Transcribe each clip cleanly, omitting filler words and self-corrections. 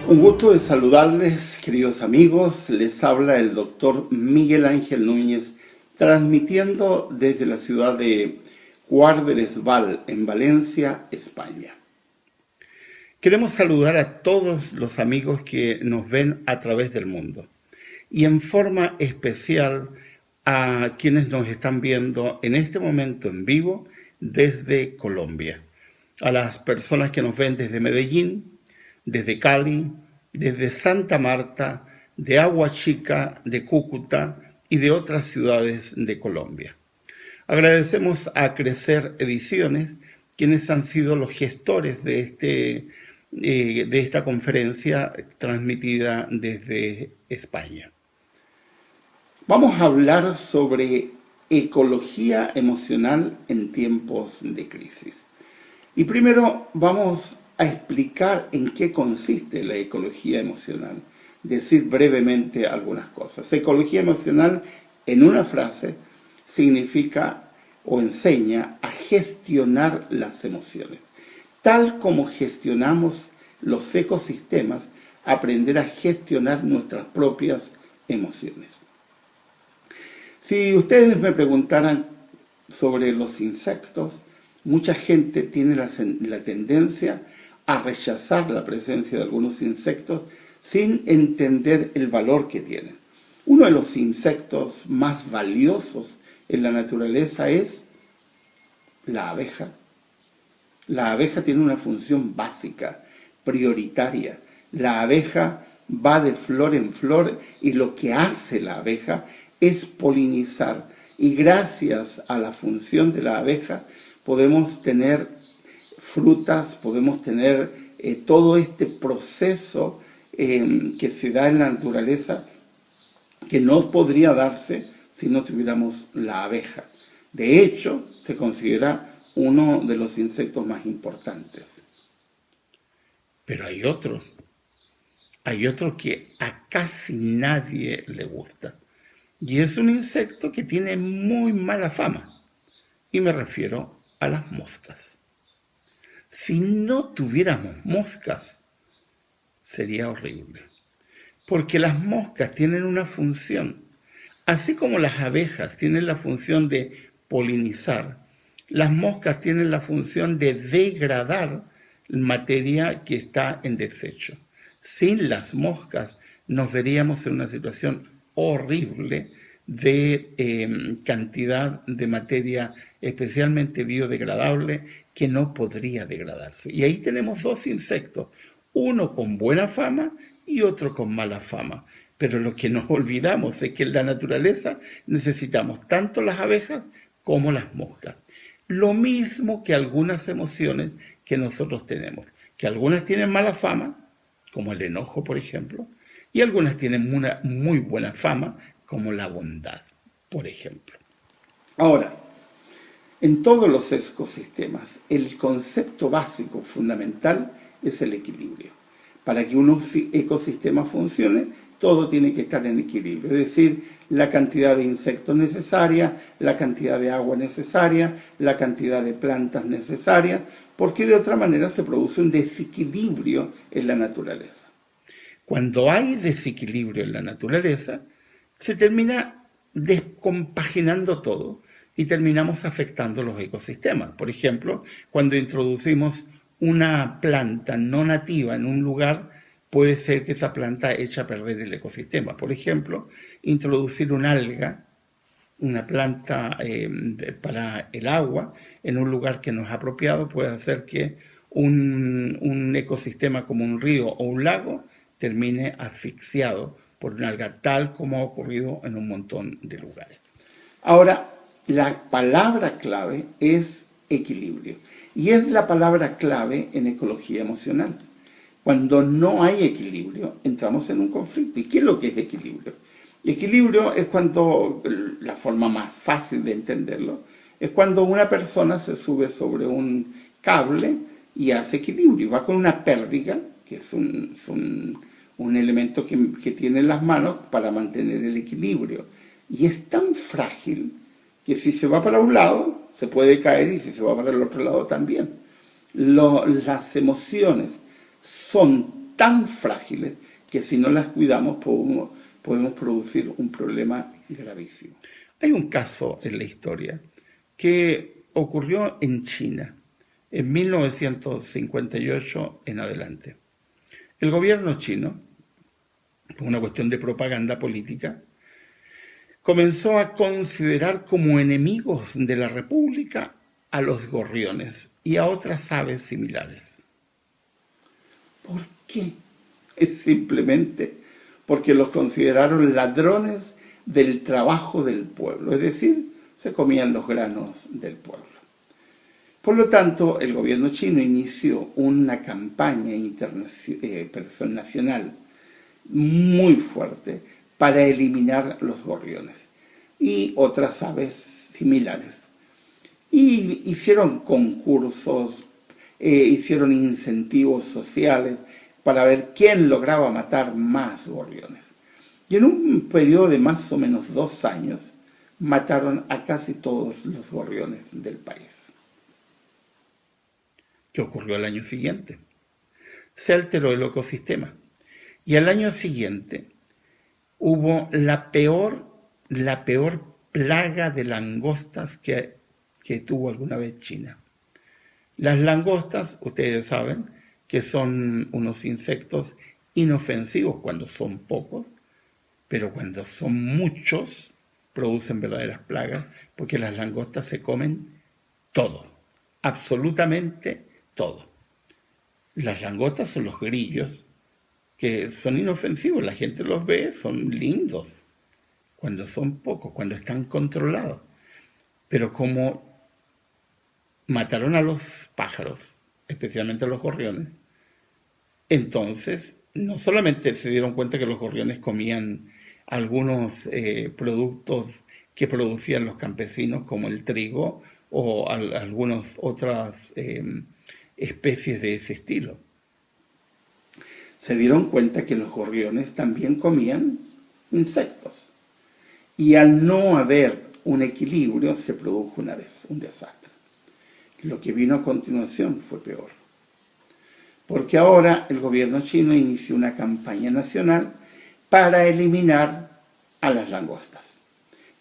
Un gusto de saludarles, queridos amigos. Les habla el doctor Miguel Ángel Núñez, transmitiendo desde la ciudad de Guarderesval, en Valencia, España. Queremos saludar a todos los amigos que nos ven a través del mundo y en forma especial a quienes nos están viendo en este momento en vivo desde Colombia. A las personas que nos ven desde Medellín, desde Cali, desde Santa Marta, de Agua Chica, de Cúcuta y de otras ciudades de Colombia. Agradecemos a Crecer Ediciones, quienes han sido los gestores de esta conferencia transmitida desde España. Vamos a hablar sobre ecología emocional en tiempos de crisis. Y primero vamos a explicar en qué consiste la ecología emocional, decir brevemente algunas cosas. Ecología emocional, en una frase, significa o enseña a gestionar las emociones. Tal como gestionamos los ecosistemas, aprender a gestionar nuestras propias emociones. Si ustedes me preguntaran sobre los insectos, mucha gente tiene la tendencia a rechazar la presencia de algunos insectos sin entender el valor que tienen. Uno de los insectos más valiosos en la naturaleza es la abeja. La abeja tiene una función básica, prioritaria. La abeja va de flor en flor y lo que hace la abeja es polinizar. Y gracias a la función de la abeja podemos tener frutas, podemos tener todo este proceso que se da en la naturaleza que no podría darse si no tuviéramos la abeja. De hecho, se considera uno de los insectos más importantes. Pero hay otro que a casi nadie le gusta. Y es un insecto que tiene muy mala fama. Y me refiero a las moscas. Si no tuviéramos moscas, sería horrible. Porque las moscas tienen una función. Así como las abejas tienen la función de polinizar, las moscas tienen la función de degradar materia que está en desecho. Sin las moscas nos veríamos en una situación horrible de cantidad de materia especialmente biodegradable que no podría degradarse. Y ahí tenemos dos insectos, uno con buena fama y otro con mala fama. Pero lo que nos olvidamos es que en la naturaleza necesitamos tanto las abejas como las moscas. Lo mismo que algunas emociones que nosotros tenemos, que algunas tienen mala fama, como el enojo, por ejemplo, y algunas tienen una muy buena fama, como la bondad, por ejemplo. Ahora, en todos los ecosistemas, el concepto básico, fundamental, es el equilibrio. Para que un ecosistema funcione, todo tiene que estar en equilibrio. Es decir, la cantidad de insectos necesaria, la cantidad de agua necesaria, la cantidad de plantas necesarias, porque de otra manera se produce un desequilibrio en la naturaleza. Cuando hay desequilibrio en la naturaleza, se termina descompaginando todo y terminamos afectando los ecosistemas. Por ejemplo, cuando introducimos una planta no nativa en un lugar, puede ser que esa planta eche a perder el ecosistema. Por ejemplo, introducir una alga, una planta para el agua, en un lugar que no es apropiado, puede hacer que un ecosistema como un río o un lago termine asfixiado por una alga, tal como ha ocurrido en un montón de lugares. Ahora, la palabra clave es equilibrio. Y es la palabra clave en ecología emocional. Cuando no hay equilibrio, entramos en un conflicto. ¿Y qué es lo que es equilibrio? Equilibrio es cuando, la forma más fácil de entenderlo, es cuando una persona se sube sobre un cable y hace equilibrio. Va con una pértiga, que es un elemento que tiene en las manos para mantener el equilibrio. Y es tan frágil que si se va para un lado, se puede caer, y si se va para el otro lado también. Las emociones son tan frágiles que si no las cuidamos podemos producir un problema gravísimo. Hay un caso en la historia que ocurrió en China en 1958 en adelante. El gobierno chino, por una cuestión de propaganda política, comenzó a considerar como enemigos de la República a los gorriones y a otras aves similares. ¿Por qué? Es simplemente porque los consideraron ladrones del trabajo del pueblo, es decir, se comían los granos del pueblo. Por lo tanto, el gobierno chino inició una campaña nacional muy fuerte para eliminar los gorriones y otras aves similares. Y hicieron concursos, hicieron incentivos sociales para ver quién lograba matar más gorriones. Y en un periodo de más o menos 2 años, mataron a casi todos los gorriones del país. ¿Qué ocurrió al año siguiente? Se alteró el ecosistema. Y al año siguiente hubo la peor plaga de langostas que tuvo alguna vez China. Las langostas, ustedes saben, que son unos insectos inofensivos cuando son pocos, pero cuando son muchos producen verdaderas plagas, porque las langostas se comen todo, absolutamente todo. Las langostas son los grillos, que son inofensivos, la gente los ve, son lindos, cuando son pocos, cuando están controlados. Pero como mataron a los pájaros, especialmente a los gorriones, entonces no solamente se dieron cuenta que los gorriones comían algunos productos que producían los campesinos, como el trigo o algunas otras especies de ese estilo. Se dieron cuenta que los gorriones también comían insectos. Y al no haber un equilibrio se produjo un desastre. Lo que vino a continuación fue peor. Porque ahora el gobierno chino inició una campaña nacional para eliminar a las langostas.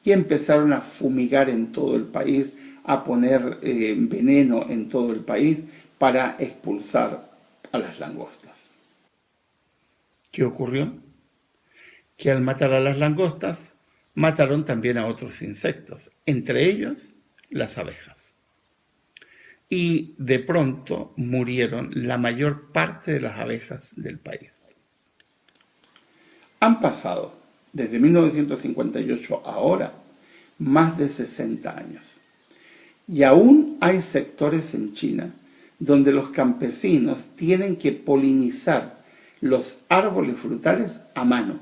Y empezaron a fumigar en todo el país, a poner veneno en todo el país para expulsar a las langostas. ¿Qué ocurrió? Que al matar a las langostas, mataron también a otros insectos, entre ellos las abejas. Y de pronto murieron la mayor parte de las abejas del país. Han pasado, desde 1958 a ahora, más de 60 años. Y aún hay sectores en China donde los campesinos tienen que polinizar los árboles frutales a mano.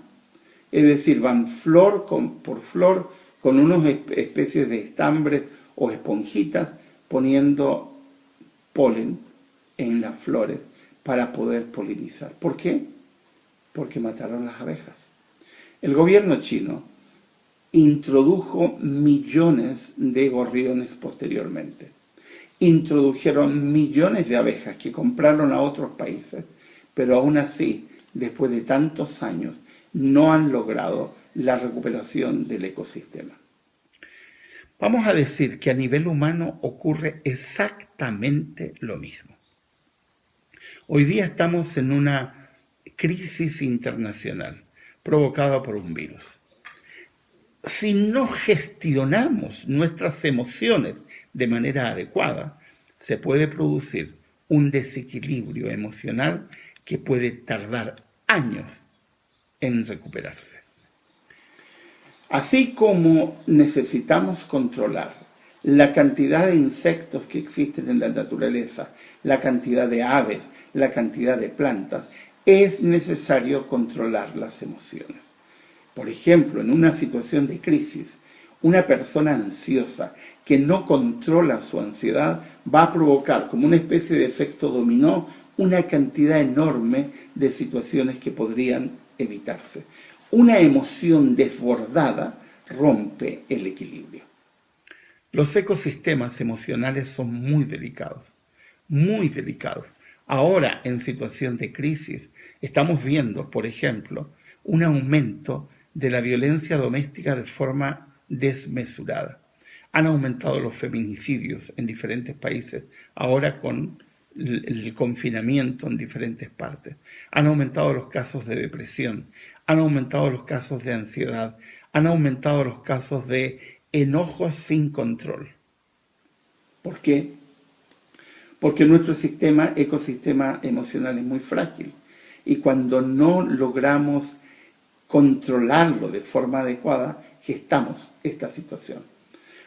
Es decir, van flor por flor con unas especies de estambres o esponjitas poniendo polen en las flores para poder polinizar. ¿Por qué? Porque mataron las abejas. El gobierno chino introdujo millones de gorriones posteriormente. Introdujeron millones de abejas que compraron a otros países, pero aún así, después de tantos años, no han logrado la recuperación del ecosistema. Vamos a decir que a nivel humano ocurre exactamente lo mismo. Hoy día estamos en una crisis internacional provocada por un virus. Si no gestionamos nuestras emociones de manera adecuada, se puede producir un desequilibrio emocional que puede tardar años en recuperarse. Así como necesitamos controlar la cantidad de insectos que existen en la naturaleza, la cantidad de aves, la cantidad de plantas, es necesario controlar las emociones. Por ejemplo, en una situación de crisis, una persona ansiosa que no controla su ansiedad va a provocar, como una especie de efecto dominó, una cantidad enorme de situaciones que podrían evitarse. Una emoción desbordada rompe el equilibrio. Los ecosistemas emocionales son muy delicados, Ahora, en situación de crisis, estamos viendo, por ejemplo, un aumento de la violencia doméstica de forma desmesurada. Han aumentado los feminicidios en diferentes países, ahora con el confinamiento en diferentes partes. Han aumentado los casos de depresión, han aumentado los casos de ansiedad, han aumentado los casos de enojos sin control. ¿Por qué? Porque nuestro ecosistema emocional es muy frágil y cuando no logramos controlarlo de forma adecuada, gestamos esta situación.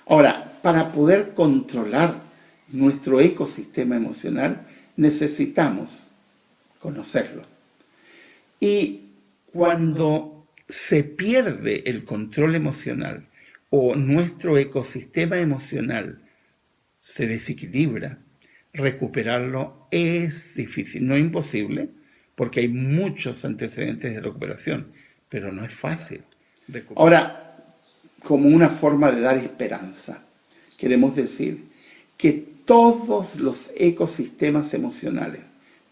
Ahora, para poder controlar nuestro ecosistema emocional, necesitamos conocerlo. Y cuando se pierde el control emocional o nuestro ecosistema emocional se desequilibra, recuperarlo es difícil, no imposible, porque hay muchos antecedentes de recuperación, pero no es fácil. Ahora, como una forma de dar esperanza, queremos decir que todos los ecosistemas emocionales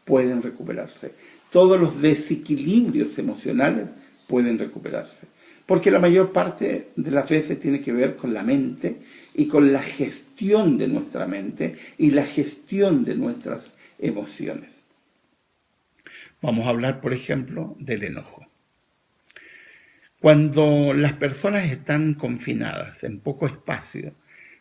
pueden recuperarse, todos los desequilibrios emocionales pueden recuperarse, porque la mayor parte de las veces tiene que ver con la mente y con la gestión de nuestra mente y la gestión de nuestras emociones. Vamos a hablar, por ejemplo, del enojo. Cuando las personas están confinadas en poco espacio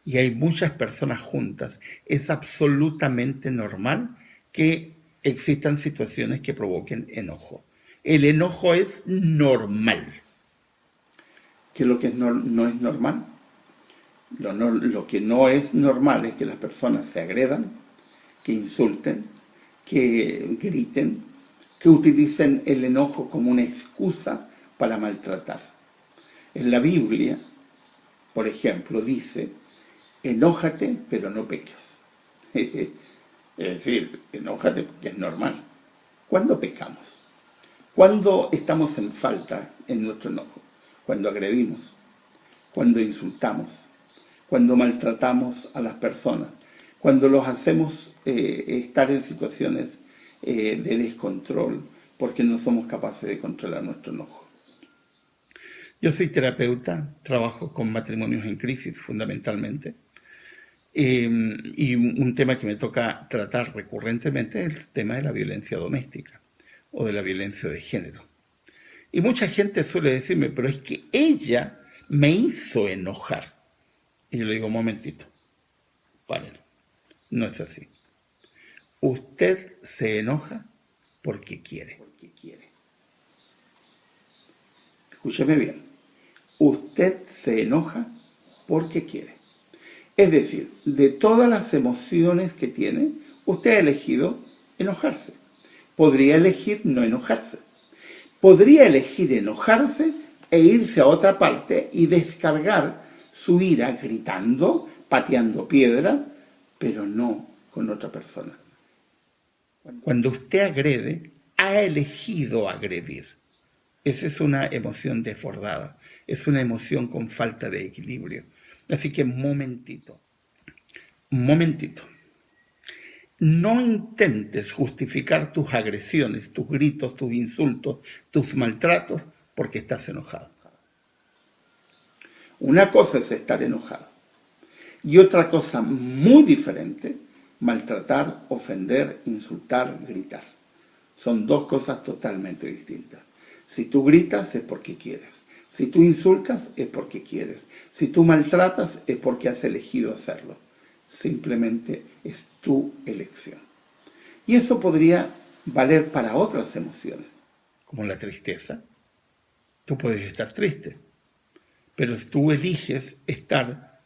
y hay muchas personas juntas, es absolutamente normal que existan situaciones que provoquen enojo. El enojo es normal. ¿Qué es lo que no es normal? Lo que no es normal es que las personas se agredan, que insulten, que griten, que utilicen el enojo como una excusa para maltratar. En la Biblia, por ejemplo, dice, enójate pero no peques. Es decir, enójate porque es normal. ¿Cuándo pecamos? ¿Cuándo estamos en falta en nuestro enojo? Cuando agredimos, cuando insultamos, cuando maltratamos a las personas, cuando los hacemos estar en situaciones de descontrol, porque no somos capaces de controlar nuestro enojo. Yo soy terapeuta, trabajo con matrimonios en crisis fundamentalmente, y un tema que me toca tratar recurrentemente es el tema de la violencia doméstica o de la violencia de género. Y mucha gente suele decirme, pero es que ella me hizo enojar. Y yo le digo, un momentito, párelo, no es así. Usted se enoja porque quiere. Escúcheme bien. Usted se enoja porque quiere. Es decir, de todas las emociones que tiene, usted ha elegido enojarse. Podría elegir no enojarse. Podría elegir enojarse e irse a otra parte y descargar su ira gritando, pateando piedras, pero no con otra persona. Cuando usted agrede, ha elegido agredir. Esa es una emoción desbordada, es una emoción con falta de equilibrio. Así que un momentito. No intentes justificar tus agresiones, tus gritos, tus insultos, tus maltratos, porque estás enojado. Una cosa es estar enojado y otra cosa muy diferente, maltratar, ofender, insultar, gritar. Son dos cosas totalmente distintas. Si tú gritas es porque quieres. Si tú insultas es porque quieres. Si tú maltratas es porque has elegido hacerlo. Simplemente es tu elección. Y eso podría valer para otras emociones, como la tristeza. Tú puedes estar triste, pero tú eliges estar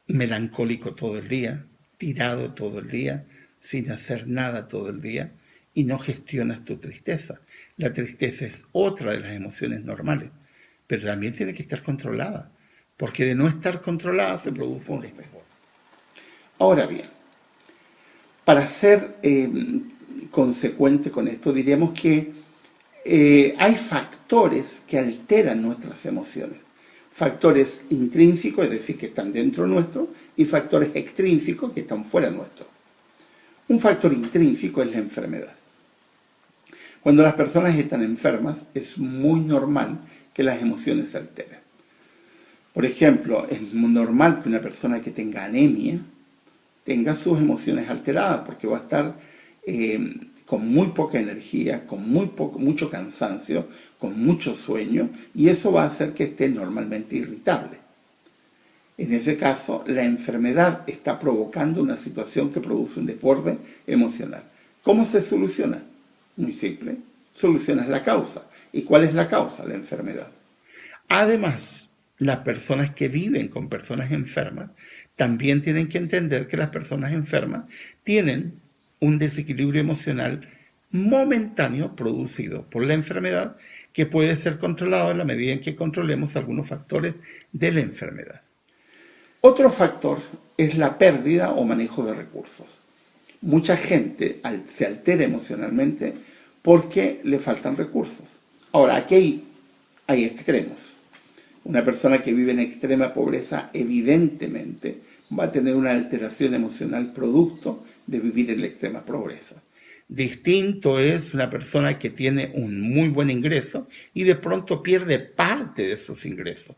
melancólico todo el día, tirado todo el día, sin hacer nada todo el día, y no gestionas tu tristeza. La tristeza es otra de las emociones normales, pero también tiene que estar controlada, porque de no estar controlada se produce un desmejor. Ahora bien, para ser consecuente con esto, diríamos que hay factores que alteran nuestras emociones. Factores intrínsecos, es decir, que están dentro nuestro, y factores extrínsecos que están fuera nuestro. Un factor intrínseco es la enfermedad. Cuando las personas están enfermas, es muy normal que las emociones se alteren. Por ejemplo, es muy normal que una persona que tenga anemia tenga sus emociones alteradas, porque va a estar con muy poca energía, con mucho cansancio, con mucho sueño, y eso va a hacer que esté normalmente irritable. En ese caso, la enfermedad está provocando una situación que produce un desborde emocional. ¿Cómo se soluciona? Muy simple. Solucionas la causa. ¿Y cuál es la causa? La enfermedad. Además, las personas que viven con personas enfermas también tienen que entender que las personas enfermas tienen un desequilibrio emocional momentáneo producido por la enfermedad que puede ser controlado en la medida en que controlemos algunos factores de la enfermedad. Otro factor es la pérdida o manejo de recursos. Mucha gente se altera emocionalmente porque le faltan recursos. Ahora, aquí hay extremos. Una persona que vive en extrema pobreza evidentemente va a tener una alteración emocional producto de vivir en la extrema pobreza. Distinto es una persona que tiene un muy buen ingreso y de pronto pierde parte de sus ingresos.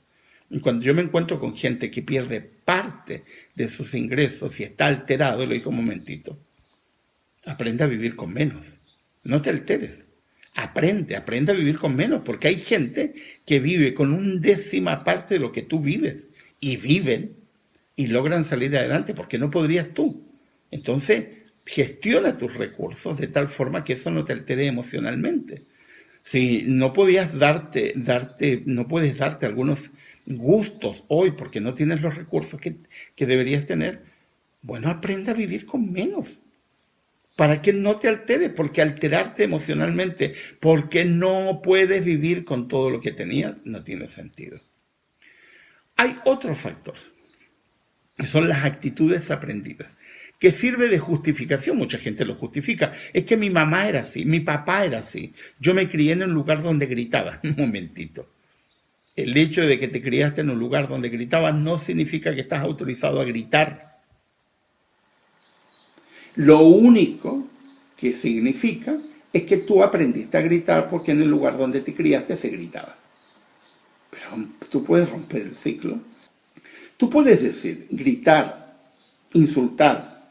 Y cuando yo me encuentro con gente que pierde parte de sus ingresos y está alterado, le digo un momentito, aprende a vivir con menos, no te alteres. Aprende a vivir con menos, porque hay gente que vive con un décima parte de lo que tú vives, y viven y logran salir adelante, porque no podrías tú. Entonces, gestiona tus recursos de tal forma que eso no te altere emocionalmente. Si no podías no puedes darte algunos gustos hoy porque no tienes los recursos que deberías tener, bueno, aprende a vivir con menos. Para que no te alteres, porque alterarte emocionalmente, porque no puedes vivir con todo lo que tenías, no tiene sentido. Hay otro factor, que son las actitudes aprendidas, que sirve de justificación. Mucha gente lo justifica. Es que mi mamá era así, mi papá era así. Yo me crié en un lugar donde gritaba. Un momentito. El hecho de que te criaste en un lugar donde gritabas no significa que estás autorizado a gritar. Lo único que significa es que tú aprendiste a gritar porque en el lugar donde te criaste se gritaba. Pero tú puedes romper el ciclo. Tú puedes decir, gritar, insultar.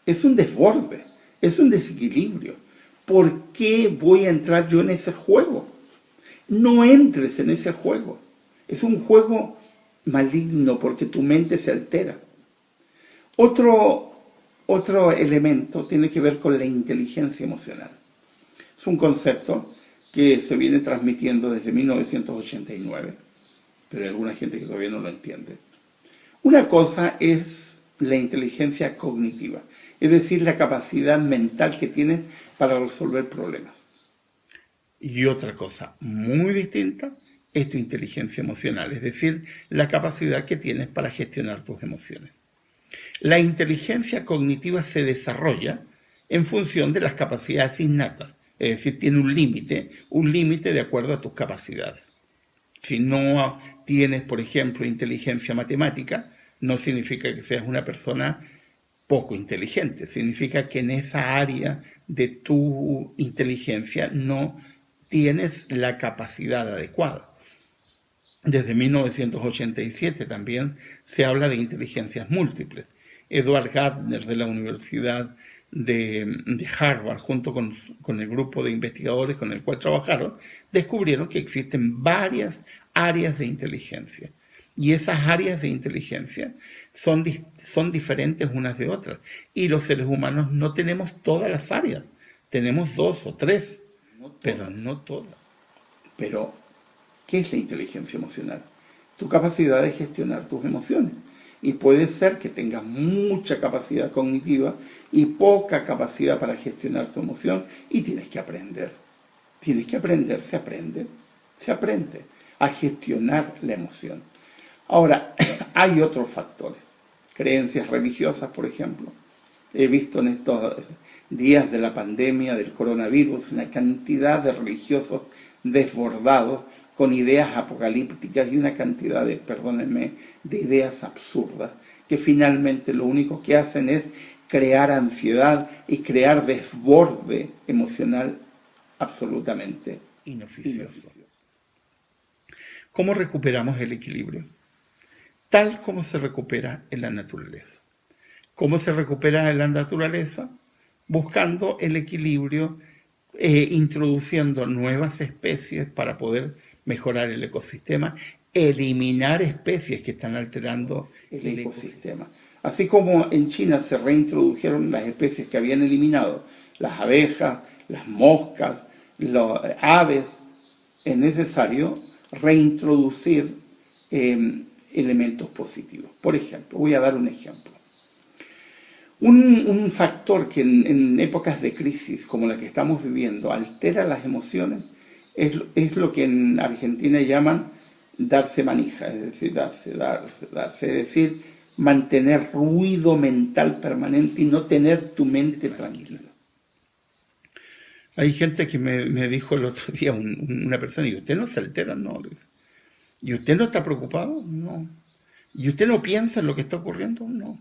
Es un desborde, es un desequilibrio. ¿Por qué voy a entrar yo en ese juego? No entres en ese juego. Es un juego maligno porque tu mente se altera. Otro elemento tiene que ver con la inteligencia emocional. Es un concepto que se viene transmitiendo desde 1989, pero hay alguna gente que todavía no lo entiende. Una cosa es la inteligencia cognitiva, es decir, la capacidad mental que tienes para resolver problemas. Y otra cosa muy distinta es tu inteligencia emocional, es decir, la capacidad que tienes para gestionar tus emociones. La inteligencia cognitiva se desarrolla en función de las capacidades innatas, es decir, tiene un límite de acuerdo a tus capacidades. Si no tienes, por ejemplo, inteligencia matemática, no significa que seas una persona poco inteligente, significa que en esa área de tu inteligencia no tienes la capacidad adecuada. Desde 1987 también se habla de inteligencias múltiples. Edward Gardner de la Universidad de Harvard, junto con el grupo de investigadores con el cual trabajaron, descubrieron que existen varias áreas de inteligencia. Y esas áreas de inteligencia son diferentes unas de otras. Y los seres humanos no tenemos todas las áreas. Tenemos 2 o 3, pero no todas. Pero, ¿qué es la inteligencia emocional? Tu capacidad de gestionar tus emociones. Y puede ser que tengas mucha capacidad cognitiva y poca capacidad para gestionar tu emoción, y tienes que aprender. Tienes que aprender, se aprende a gestionar la emoción. Ahora, hay otros factores. Creencias religiosas, por ejemplo. He visto en estos días de la pandemia del coronavirus una cantidad de religiosos desbordados con ideas apocalípticas y una cantidad de, perdónenme, de ideas absurdas, que finalmente lo único que hacen es crear ansiedad y crear desborde emocional absolutamente inoficioso. ¿Cómo recuperamos el equilibrio? Tal como se recupera en la naturaleza. ¿Cómo se recupera en la naturaleza? Buscando el equilibrio, introduciendo nuevas especies para poder mejorar el ecosistema, eliminar especies que están alterando el ecosistema. Así como en China se reintrodujeron las especies que habían eliminado, las abejas, las moscas, las aves, es necesario reintroducir elementos positivos. Por ejemplo, voy a dar un ejemplo. Un factor que en épocas de crisis como la que estamos viviendo altera las emociones es lo que en Argentina llaman darse manija, es decir, darse, es decir, mantener ruido mental permanente y no tener tu mente tranquila. Hay gente que me dijo el otro día, una persona, ¿y usted no se altera? No, le dice. ¿Y usted no está preocupado? No. ¿Y usted no piensa en lo que está ocurriendo? No.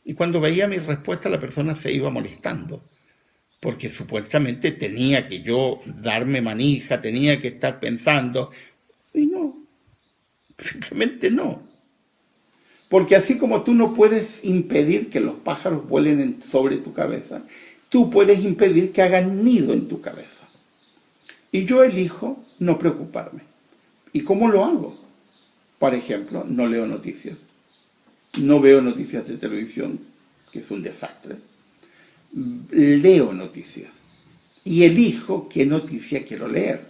Y cuando veía mi respuesta, la persona se iba molestando, porque supuestamente tenía que yo darme manija, tenía que estar pensando, y no, simplemente no. Porque así como tú no puedes impedir que los pájaros vuelen sobre tu cabeza, tú puedes impedir que hagan nido en tu cabeza. Y yo elijo no preocuparme. ¿Y cómo lo hago? Por ejemplo, no leo noticias. No veo noticias de televisión, que es un desastre. Leo noticias. Y elijo qué noticia quiero leer.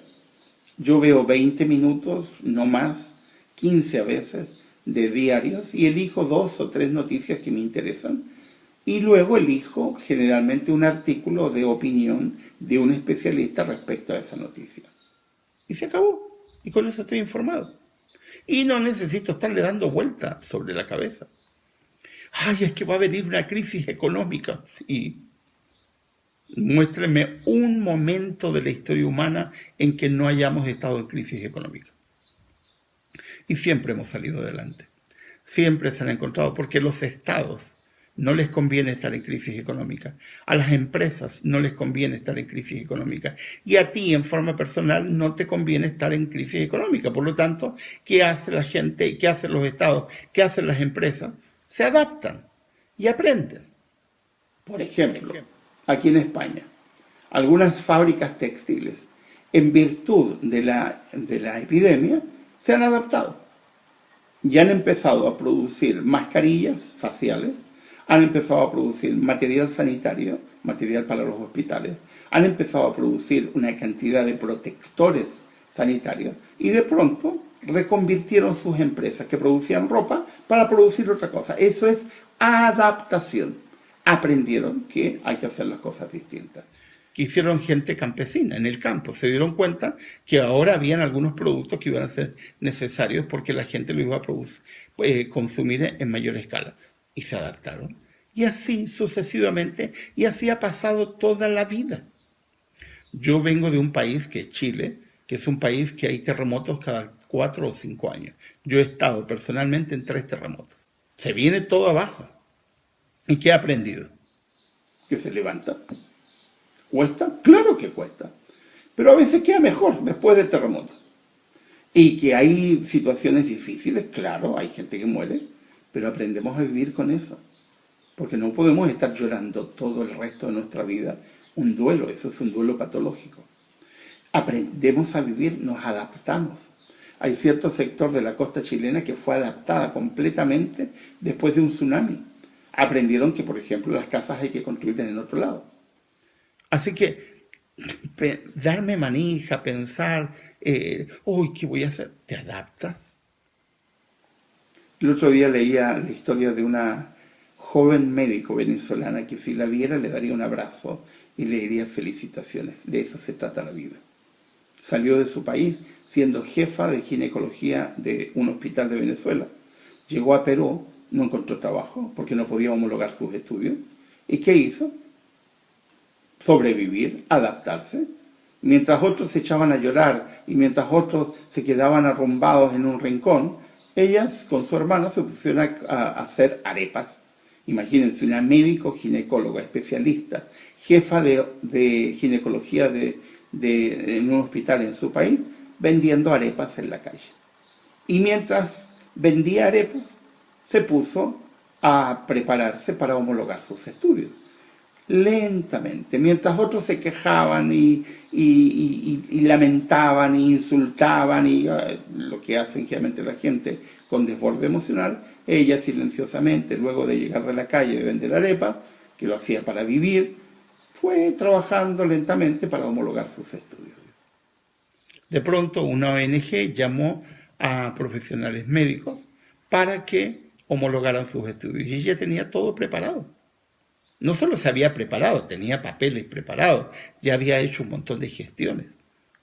Yo veo 20 minutos, no más, 15 a veces, de diarios, y elijo 2 o 3 noticias que me interesan. Y luego elijo generalmente un artículo de opinión de un especialista respecto a esa noticia. Y se acabó. Y con eso estoy informado. Y no necesito estarle dando vueltas sobre la cabeza. Ay, es que va a venir una crisis económica. Y muéstreme un momento de la historia humana en que no hayamos estado en crisis económica. Y siempre hemos salido adelante. Siempre se han encontrado, porque los estados no les conviene estar en crisis económica. A las empresas no les conviene estar en crisis económica. Y a ti, en forma personal, no te conviene estar en crisis económica. Por lo tanto, ¿qué hace la gente? ¿Qué hacen los estados? ¿Qué hacen las empresas? Se adaptan y aprenden. Por ejemplo, aquí en España, algunas fábricas textiles, en virtud de la epidemia, se han adaptado. Y han empezado a producir mascarillas faciales, han empezado a producir material sanitario, material para los hospitales, han empezado a producir una cantidad de protectores sanitarios y de pronto reconvirtieron sus empresas que producían ropa para producir otra cosa. Eso es adaptación. Aprendieron que hay que hacer las cosas distintas. Que hicieron gente campesina en el campo. Se dieron cuenta que ahora habían algunos productos que iban a ser necesarios porque la gente lo iba a consumir en mayor escala. Y se adaptaron. Y así sucesivamente. Y así ha pasado toda la vida. Yo vengo de un país que es Chile, que es un país que hay terremotos cada 4 o 5 años. Yo he estado personalmente en 3 terremotos. Se viene todo abajo. ¿Y qué he aprendido? Que se levanta. ¿Cuesta? Claro que cuesta. Pero a veces queda mejor después del terremoto. Y que hay situaciones difíciles, claro, hay gente que muere, pero aprendemos a vivir con eso. Porque no podemos estar llorando todo el resto de nuestra vida un duelo, eso es un duelo patológico. Aprendemos a vivir, nos adaptamos. Hay cierto sector de la costa chilena que fue adaptada completamente después de un tsunami. Aprendieron que, por ejemplo, las casas hay que construirlas en otro lado. Así que darme manija, pensar, uy, ¿qué voy a hacer? ¿Te adaptas? El otro día leía la historia de una joven médico venezolana que si la viera le daría un abrazo y le diría felicitaciones. De eso se trata la vida. Salió de su país siendo jefa de ginecología de un hospital de Venezuela. Llegó a Perú, no encontró trabajo porque no podía homologar sus estudios. ¿Y qué hizo? Sobrevivir, adaptarse. Mientras otros se echaban a llorar y mientras otros se quedaban arrumbados en un rincón, ellas con su hermana se pusieron a hacer arepas Imagínense, una médico ginecóloga especialista, jefa de ginecología en un hospital en su país, vendiendo arepas en la calle. Y mientras vendía arepas, se puso a prepararse para homologar sus estudios. Lentamente, mientras otros se quejaban y lamentaban, y insultaban, y lo que hace generalmente la gente con desborde emocional, ella silenciosamente, luego de llegar de la calle de vender arepas, que lo hacía para vivir, fue trabajando lentamente para homologar sus estudios. De pronto una ONG llamó a profesionales médicos para que homologaran sus estudios, y ella tenía todo preparado. No solo se había preparado, tenía papeles preparados, ya había hecho un montón de gestiones.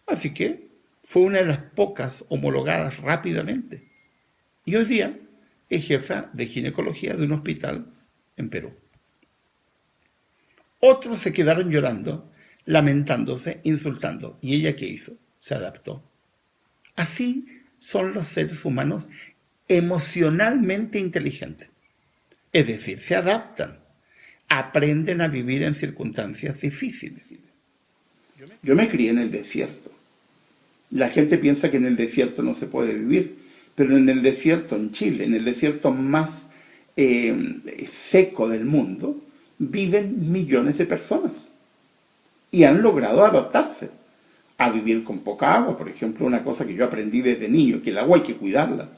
Así que fue una de las pocas homologadas rápidamente. Y hoy día es jefa de ginecología de un hospital en Perú. Otros se quedaron llorando, lamentándose, insultando. ¿Y ella qué hizo? Se adaptó. Así son los seres humanos emocionalmente inteligentes. Es decir, se adaptan, aprenden a vivir en circunstancias difíciles. Yo me crié en el desierto. La gente piensa que en el desierto no se puede vivir, pero en el desierto, en Chile, en el desierto más seco del mundo, viven millones de personas y han logrado adaptarse a vivir con poca agua. Por ejemplo, una cosa que yo aprendí desde niño, que el agua hay que cuidarla,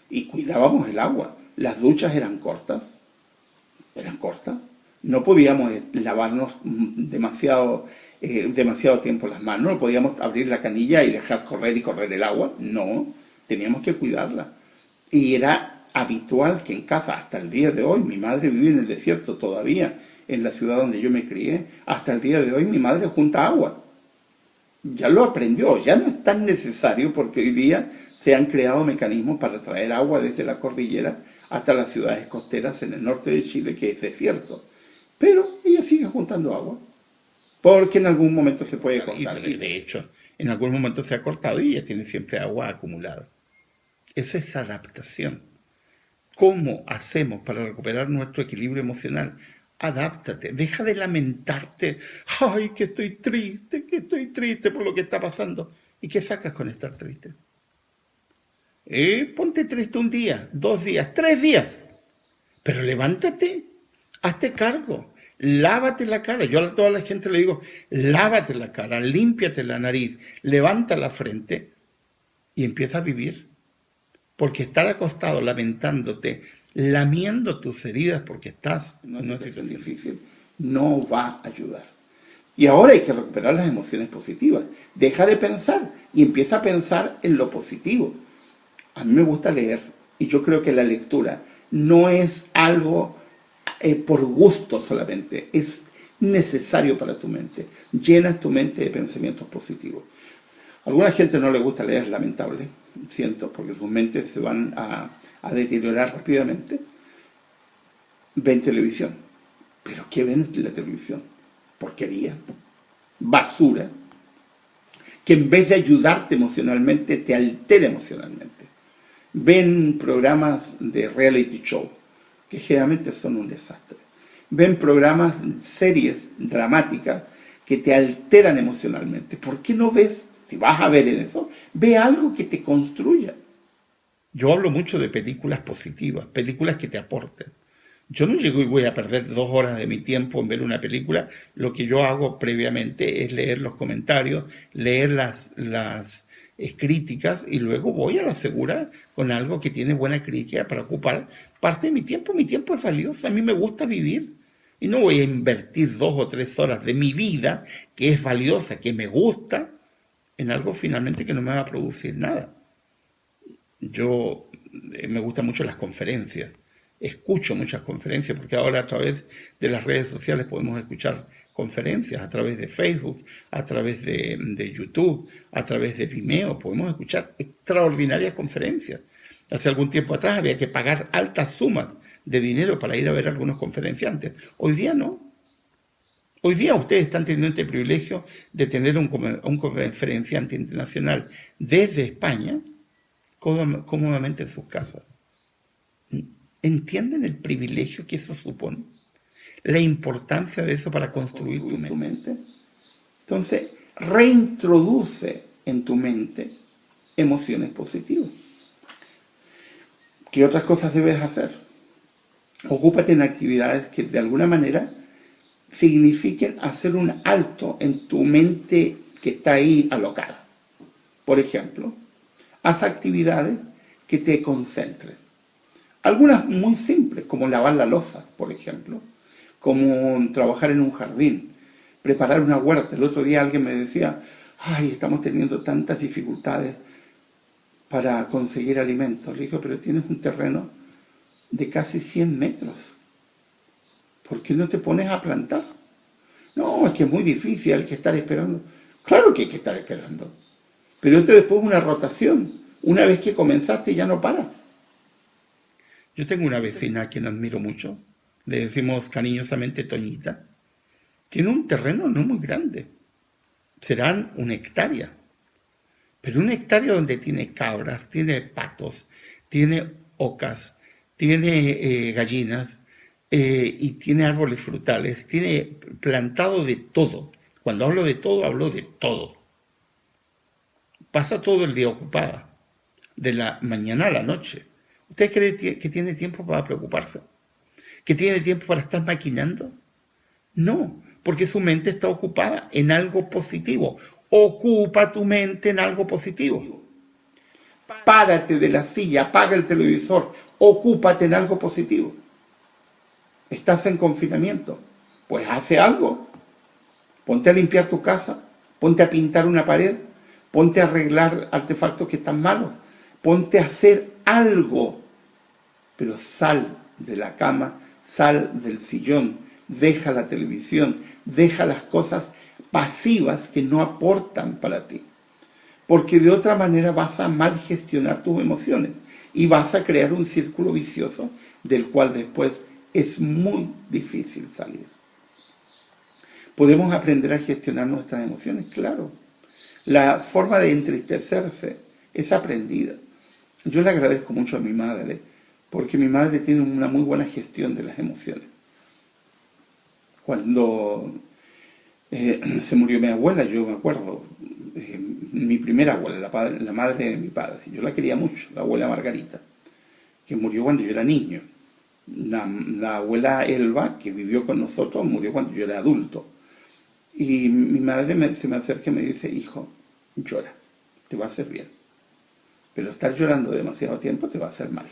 y cuidábamos el agua. Las duchas eran cortas, no podíamos lavarnos demasiado tiempo las manos, no podíamos abrir la canilla y dejar correr el agua, no, teníamos que cuidarla. Y era habitual que en casa, hasta el día de hoy, mi madre vive en el desierto todavía, en la ciudad donde yo me crié, hasta el día de hoy mi madre junta agua. Ya lo aprendió, ya no es tan necesario porque hoy día se han creado mecanismos para traer agua desde la cordillera hasta las ciudades costeras en el norte de Chile, que es desierto. Pero ella sigue juntando agua, porque en algún momento se puede cortar. Y de hecho, en algún momento se ha cortado y ella tiene siempre agua acumulada. Eso es adaptación. ¿Cómo hacemos para recuperar nuestro equilibrio emocional? Adáptate, deja de lamentarte. Ay, que estoy triste por lo que está pasando. ¿Y qué sacas con estar triste? Ponte triste un día, 2 días, 3 días. Pero levántate, hazte cargo, lávate la cara. Yo a toda la gente le digo, lávate la cara, límpiate la nariz, levanta la frente y empieza a vivir. Porque estar acostado lamentándote, lamiendo tus heridas porque estás en una situación difícil, no va a ayudar. Y ahora hay que recuperar las emociones positivas. Deja de pensar y empieza a pensar en lo positivo. A mí me gusta leer y yo creo que la lectura no es algo por gusto solamente, es necesario para tu mente. Llenas tu mente de pensamientos positivos. A alguna gente no le gusta leer, lamentable, siento, porque sus mentes se van a deteriorar rápidamente. Ven televisión. ¿Pero qué ven en la televisión? Porquería, basura, que en vez de ayudarte emocionalmente, te altera emocionalmente. Ven programas de reality show, que generalmente son un desastre. Ven programas, series dramáticas, que te alteran emocionalmente. ¿Por qué no ves? Si vas a ver en eso, ve algo que te construya. Yo hablo mucho de películas positivas, películas que te aporten. Yo no llego y voy a perder 2 horas de mi tiempo en ver una película. Lo que yo hago previamente es leer los comentarios, leer las críticas y luego voy a la segura con algo que tiene buena crítica para ocupar parte de mi tiempo. Mi tiempo es valioso, a mí me gusta vivir. Y no voy a invertir 2 o 3 horas de mi vida, que es valiosa, que me gusta, en algo finalmente que no me va a producir nada. Yo me gustan mucho las conferencias, escucho muchas conferencias, porque ahora a través de las redes sociales podemos escuchar conferencias, a través de Facebook, a través de YouTube, a través de Vimeo, podemos escuchar extraordinarias conferencias. Hace algún tiempo atrás había que pagar altas sumas de dinero para ir a ver a algunos conferenciantes. Hoy día no. Hoy día ustedes están teniendo este privilegio de tener un conferenciante internacional desde España cómodamente en sus casas. ¿Entienden el privilegio que eso supone? La importancia de eso para construir tu mente. Entonces, reintroduce en tu mente emociones positivas. ¿Qué otras cosas debes hacer? Ocúpate en actividades que de alguna manera signifiquen hacer un alto en tu mente que está ahí alocada. Por ejemplo, haz actividades que te concentren. Algunas muy simples, como lavar la loza, por ejemplo, como trabajar en un jardín, preparar una huerta. El otro día alguien me decía, ay, estamos teniendo tantas dificultades para conseguir alimentos. Le dije, pero tienes un terreno de casi 100 metros. ¿Por qué no te pones a plantar? No, es que es muy difícil, hay que estar esperando. Claro que hay que estar esperando. Pero esto después es una rotación. Una vez que comenzaste ya no para. Yo tengo una vecina a quien admiro mucho. Le decimos cariñosamente Toñita. Tiene un terreno no muy grande. Serán 1 hectárea. Pero 1 hectárea donde tiene cabras, tiene patos, tiene ocas, tiene gallinas y tiene árboles frutales, tiene plantado de todo. Cuando hablo de todo, hablo de todo. Pasa todo el día ocupada, de la mañana a la noche. ¿Usted cree que tiene tiempo para preocuparse? ¿Que tiene tiempo para estar maquinando? No, porque su mente está ocupada en algo positivo. Ocupa tu mente en algo positivo. Párate de la silla, apaga el televisor, ocúpate en algo positivo. Estás en confinamiento, pues hace algo. Ponte a limpiar tu casa, ponte a pintar una pared, ponte a arreglar artefactos que están malos, ponte a hacer algo. Pero sal de la cama, sal del sillón, deja la televisión, deja las cosas pasivas que no aportan para ti. Porque de otra manera vas a mal gestionar tus emociones y vas a crear un círculo vicioso del cual después es muy difícil salir. ¿Podemos aprender a gestionar nuestras emociones? Claro. La forma de entristecerse es aprendida. Yo le agradezco mucho a mi madre, porque mi madre tiene una muy buena gestión de las emociones. Cuando se murió mi abuela, yo me acuerdo, mi primera abuela, la madre de mi padre, yo la quería mucho, la abuela Margarita, que murió cuando yo era niño. La abuela Elba, que vivió con nosotros, murió cuando yo era adulto. Y mi madre se me acerca y me dice, hijo, llora, te va a hacer bien. Pero estar llorando demasiado tiempo te va a hacer mal.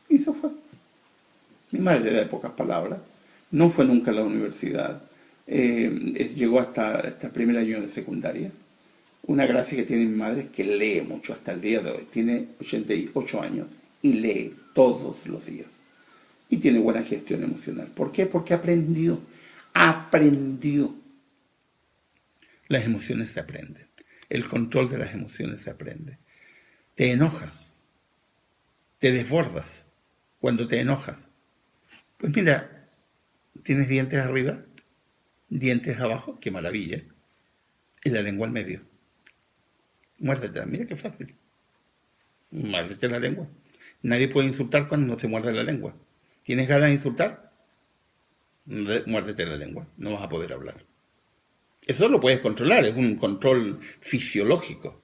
Y se fue. Mi madre era de pocas palabras, no fue nunca a la universidad, llegó hasta el primer año de secundaria. Una gracia que tiene mi madre es que lee mucho hasta el día de hoy. Tiene 88 años y lee todos los días. Y tiene buena gestión emocional. ¿Por qué? Porque aprendió. Las emociones se aprenden. El control de las emociones se aprende. Te enojas. Te desbordas cuando te enojas. Pues mira, tienes dientes arriba, dientes abajo, qué maravilla. Y la lengua al medio. Muérdetela, mira qué fácil. Muérdete la lengua. Nadie puede insultar cuando no se muerde la lengua. ¿Tienes ganas de insultar? Muérdete la lengua, no vas a poder hablar. Eso lo puedes controlar, es un control fisiológico.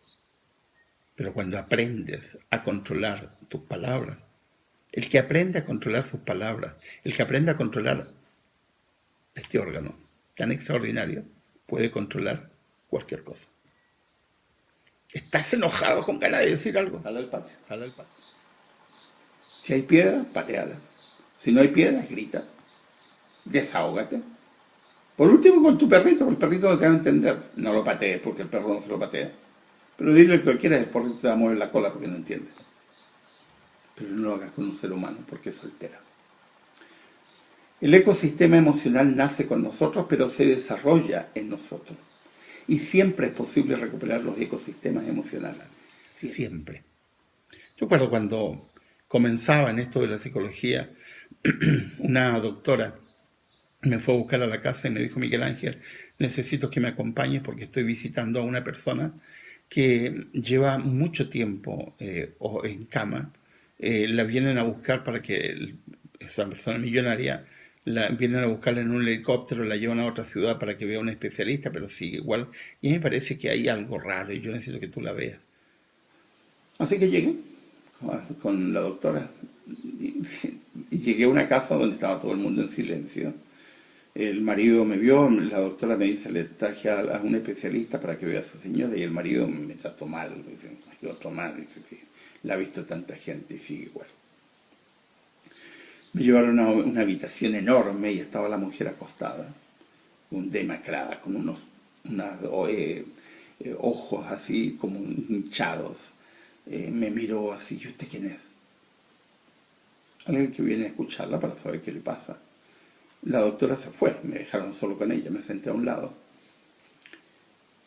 Pero cuando aprendes a controlar tus palabras, el que aprende a controlar sus palabras, el que aprende a controlar este órgano tan extraordinario, puede controlar cualquier cosa. ¿Estás enojado con ganas de decir algo? Sal al patio, sal al patio. Si hay piedra, pateala. Si no hay piedra, grita. Desahógate. Por último, con tu perrito, porque el perrito no te va a entender. No lo patees, porque el perro no se lo patea. Pero dile lo que quieras, el perrito te va a mover la cola porque no entiende. Pero no lo hagas con un ser humano, porque eso altera. El ecosistema emocional nace con nosotros, pero se desarrolla en nosotros. Y siempre es posible recuperar los ecosistemas emocionales. Siempre. Yo recuerdo cuando comenzaba en esto de la psicología, una doctora me fue a buscar a la casa y me dijo, Miguel Ángel, necesito que me acompañes porque estoy visitando a una persona que lleva mucho tiempo en cama, la vienen a buscar para que esa persona millonaria, la vienen a buscarla en un helicóptero, la llevan a otra ciudad para que vea a un especialista, pero sigue igual. Y a mí me parece que hay algo raro y yo necesito que tú la veas. Así que llegué con la doctora y llegué a una casa donde estaba todo el mundo en silencio. El marido me vio, la doctora me dice, le traje a un especialista para que vea a su señora, y el marido me trató mal, dice, y otro más, dice, sí, la ha visto tanta gente y sigue igual. Me llevaron a una habitación enorme y estaba la mujer acostada, demacrada, con unos ojos así como hinchados. Me miró así, ¿y usted quién es? Alguien que viene a escucharla para saber qué le pasa. La doctora se fue, me dejaron solo con ella, me senté a un lado.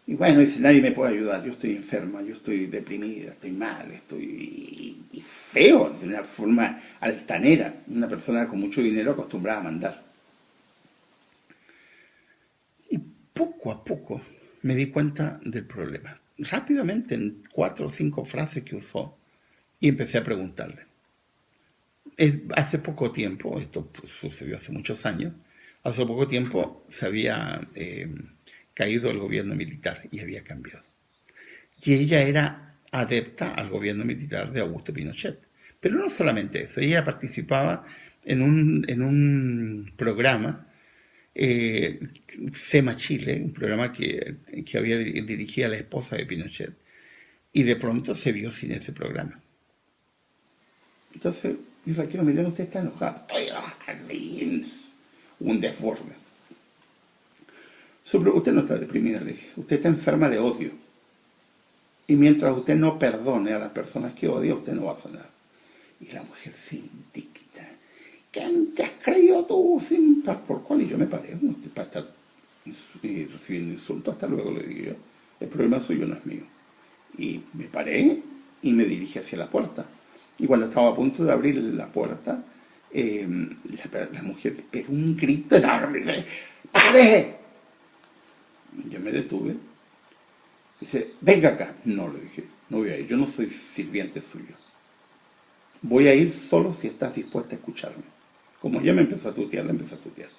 Y bueno, dice, nadie me puede ayudar, yo estoy enferma, yo estoy deprimida, estoy mal, estoy y feo, de una forma altanera, una persona con mucho dinero acostumbrada a mandar. Y poco a poco me di cuenta del problema. Rápidamente, en 4 o 5 frases que usó, y empecé a preguntarle. Hace poco tiempo, esto sucedió hace muchos años, hace poco tiempo se había caído el gobierno militar y había cambiado. Y ella era adepta al gobierno militar de Augusto Pinochet. Pero no solamente eso, ella participaba en un programa, FEMA Chile, un programa que había dirigido a la esposa de Pinochet, y de pronto se vio sin ese programa. Entonces, yo la quiero mirar, usted está enojada. Estoy enojada, un desborde. Usted no está deprimida, le dije. Usted está enferma de odio. Y mientras usted no perdone a las personas que odia, usted no va a sanar. Y la mujer se indigna. ¿Quién te has creído tú? ¿Por cuál? Y yo me paré. No estoy para estar recibiendo insultos. Hasta luego, le digo yo. El problema suyo no es mío. Y me paré y me dirigí hacia la puerta. Y cuando estaba a punto de abrir la puerta, la mujer pegó un grito enorme. Dice, ¡pare! Yo me detuve. Dice, venga acá. No, le dije, no voy a ir. Yo no soy sirviente suyo. Voy a ir solo si estás dispuesta a escucharme. Como ella me empezó a tutear, la empecé a tutear.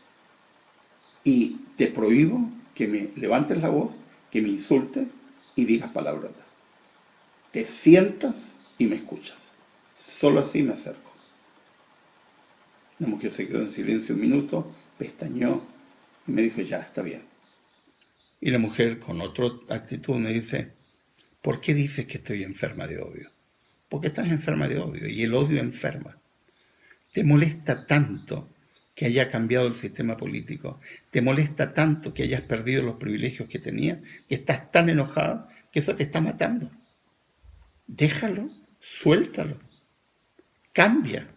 Y te prohíbo que me levantes la voz, que me insultes y digas palabrotas. Te sientas y me escuchas. Solo así me acerco. La mujer se quedó en silencio un minuto, pestañeó y me dijo, ya, está bien. Y la mujer, con otra actitud, me dice, ¿por qué dices que estoy enferma de odio? Porque estás enferma de odio y el odio enferma. Te molesta tanto que haya cambiado el sistema político, te molesta tanto que hayas perdido los privilegios que tenías, que estás tan enojada que eso te está matando. Déjalo, suéltalo. Cambia.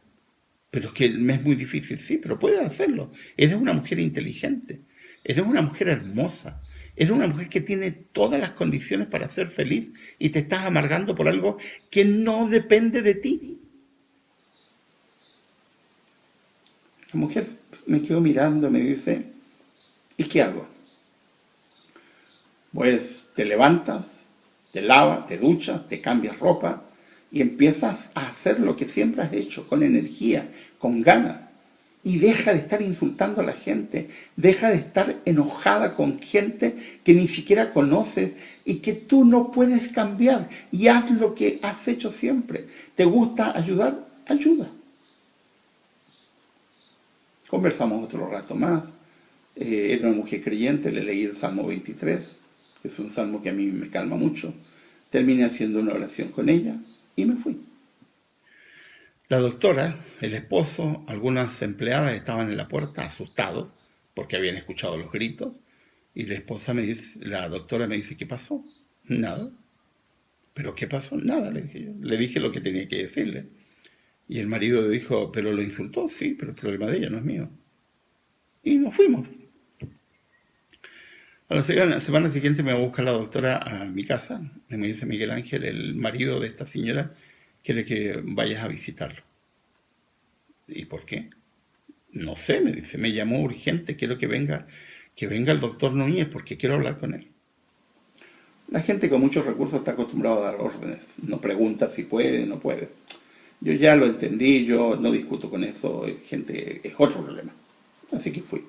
Pero es que me es muy difícil, sí, pero puedes hacerlo. Eres una mujer inteligente, eres una mujer hermosa, eres una mujer que tiene todas las condiciones para ser feliz y te estás amargando por algo que no depende de ti. La mujer me quedó mirando, me dice, ¿y qué hago? Pues te levantas, te lavas, te duchas, te cambias ropa, y empiezas a hacer lo que siempre has hecho, con energía, con ganas. Y deja de estar insultando a la gente, deja de estar enojada con gente que ni siquiera conoces y que tú no puedes cambiar. Y haz lo que has hecho siempre. ¿Te gusta ayudar? Ayuda. Conversamos otro rato más. Era una mujer creyente, le leí el Salmo 23, que es un salmo que a mí me calma mucho. Terminé haciendo una oración con ella y me fui. La doctora, el esposo, algunas empleadas estaban en la puerta asustados porque habían escuchado los gritos y la doctora me dice, ¿qué pasó? Nada. ¿Pero qué pasó? Nada, le dije yo. Le dije lo que tenía que decirle. Y el marido le dijo, ¿pero lo insultó? Sí, pero el problema de ella no es mío. Y nos fuimos. A la semana siguiente me va a buscar la doctora a mi casa. Me dice Miguel Ángel, el marido de esta señora, quiere que vayas a visitarlo. ¿Y por qué? No sé, me dice, me llamó urgente, quiero que venga el doctor Núñez porque quiero hablar con él. La gente con muchos recursos está acostumbrada a dar órdenes. No pregunta si puede, no puede. Yo ya lo entendí, yo no discuto con eso, gente, es otro problema. Así que fui.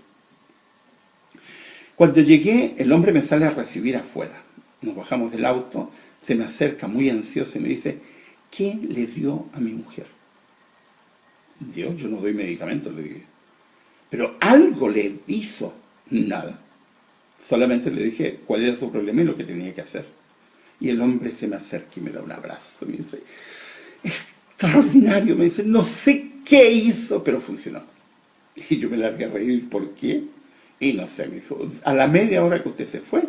Cuando llegué, el hombre me sale a recibir afuera. Nos bajamos del auto, se me acerca muy ansioso y me dice, ¿qué le dio a mi mujer? Yo no doy medicamentos, le dije. Pero algo le hizo. Nada. Solamente le dije cuál era su problema y lo que tenía que hacer. Y el hombre se me acerca y me da un abrazo. Me dice, extraordinario. Me dice, no sé qué hizo, pero funcionó. Y yo me largué a reír, ¿por qué? Y no sé, me dijo, a la media hora que usted se fue,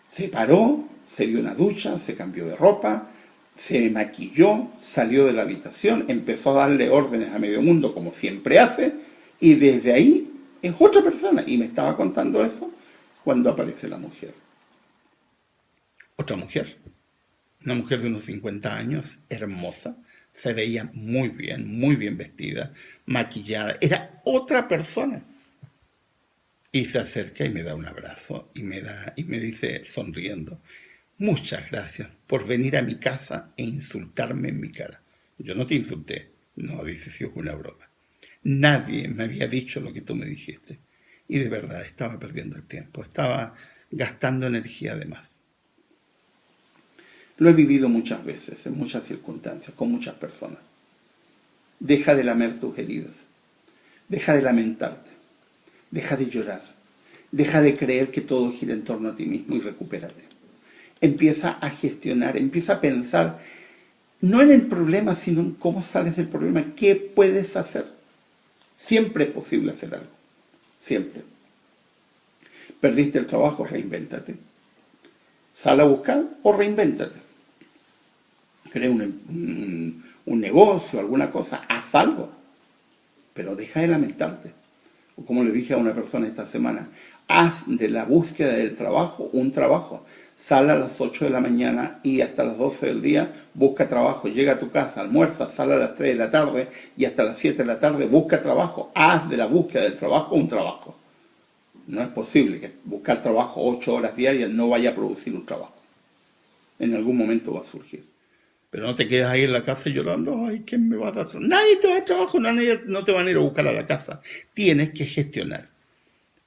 se paró, se dio una ducha, se cambió de ropa, se maquilló, salió de la habitación, empezó a darle órdenes a medio mundo, como siempre hace, y desde ahí es otra persona. Y me estaba contando eso cuando aparece la mujer. Otra mujer, una mujer de unos 50 años, hermosa, se veía muy bien vestida, maquillada, era otra persona. Y se acerca y me da un abrazo y me dice sonriendo, muchas gracias por venir a mi casa e insultarme en mi cara. Yo no te insulté, no, dice, si es una broma. Nadie me había dicho lo que tú me dijiste. Y de verdad estaba perdiendo el tiempo, estaba gastando energía de más. Lo he vivido muchas veces, en muchas circunstancias, con muchas personas. Deja de lamer tus heridas, deja de lamentarte, deja de llorar, deja de creer que todo gira en torno a ti mismo y recupérate. Empieza a gestionar, empieza a pensar no en el problema, sino en cómo sales del problema, qué puedes hacer. Siempre es posible hacer algo, siempre. Perdiste el trabajo, reinvéntate. Sal a buscar o reinvéntate. Crea un negocio, alguna cosa, haz algo, pero deja de lamentarte. O como le dije a una persona esta semana, haz de la búsqueda del trabajo un trabajo. Sal a las 8 de la mañana y hasta las 12 del día busca trabajo. Llega a tu casa, almuerza, sale a las 3 de la tarde y hasta las 7 de la tarde busca trabajo. Haz de la búsqueda del trabajo un trabajo. No es posible que buscar trabajo 8 horas diarias no vaya a producir un trabajo. En algún momento va a surgir. Pero no te quedas ahí en la casa llorando, ay, ¿quién me va a dar trabajo? Nadie te va a dar trabajo, no te van a ir a buscar a la casa. Tienes que gestionar.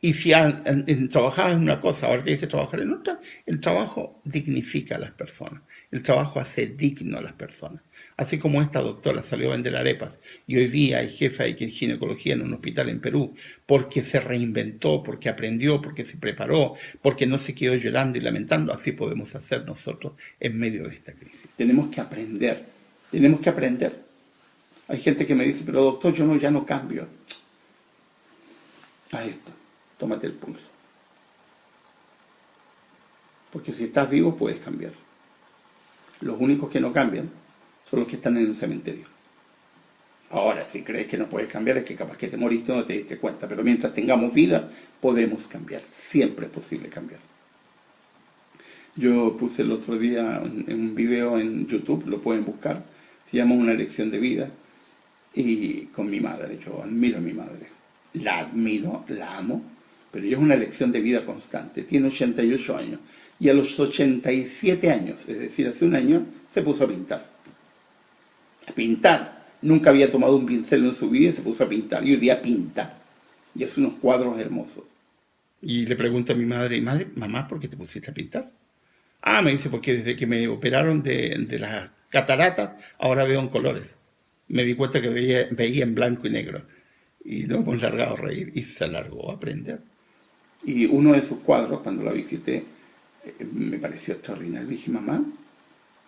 Y si trabajabas en una cosa, ahora tienes que trabajar en otra, el trabajo dignifica a las personas. El trabajo hace digno a las personas. Así como esta doctora salió a vender arepas y hoy día es jefa de ginecología en un hospital en Perú porque se reinventó, porque aprendió, porque se preparó, porque no se quedó llorando y lamentando, así podemos hacer nosotros en medio de esta crisis. Tenemos que aprender, tenemos que aprender. Hay gente que me dice, pero doctor, yo ya no cambio. Ahí está, tómate el pulso. Porque si estás vivo puedes cambiar. Los únicos que no cambian son los que están en el cementerio. Ahora, si crees que no puedes cambiar, es que capaz que te moriste o no te diste cuenta. Pero mientras tengamos vida, podemos cambiar. Siempre es posible cambiar. Yo puse el otro día un video en YouTube, lo pueden buscar. Se llama Una lección de vida. Y con mi madre, yo admiro a mi madre. La admiro, la amo, pero ella es una lección de vida constante. Tiene 88 años. Y a los 87 años, es decir, hace un año, se puso a pintar. A pintar. Nunca había tomado un pincel en su vida y se puso a pintar. Y hoy día pinta. Y hace unos cuadros hermosos. Y le pregunto a mi madre, mamá, ¿por qué te pusiste a pintar? Ah, me dice, porque desde que me operaron de las cataratas, ahora veo en colores. Me di cuenta que veía en blanco y negro. Y nos hemos largado a reír y se largó a aprender. Y uno de sus cuadros, cuando la visité, me pareció extraordinario. Le dije, mamá,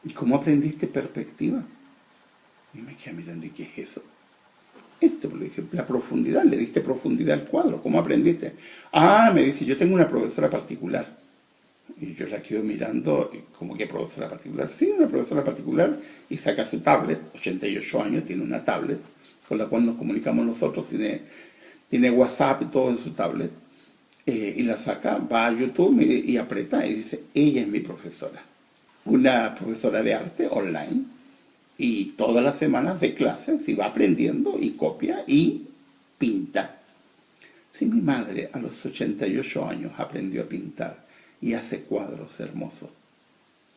¿y cómo aprendiste perspectiva? Y me quedé mirando, ¿y qué es eso? Esto, le dije, la profundidad, le diste profundidad al cuadro, ¿cómo aprendiste? Ah, me dice, yo tengo una profesora particular. Y yo la quedo mirando, como que profesora particular. Sí, una profesora particular, y saca su tablet, 88 años, tiene una tablet, con la cual nos comunicamos nosotros, tiene WhatsApp y todo en su tablet, y la saca, va a YouTube y aprieta y dice, ella es mi profesora. Una profesora de arte online, y todas las semanas de clases, y va aprendiendo, y copia, y pinta. Si mi madre a los 88 años aprendió a pintar, y hace cuadros hermosos,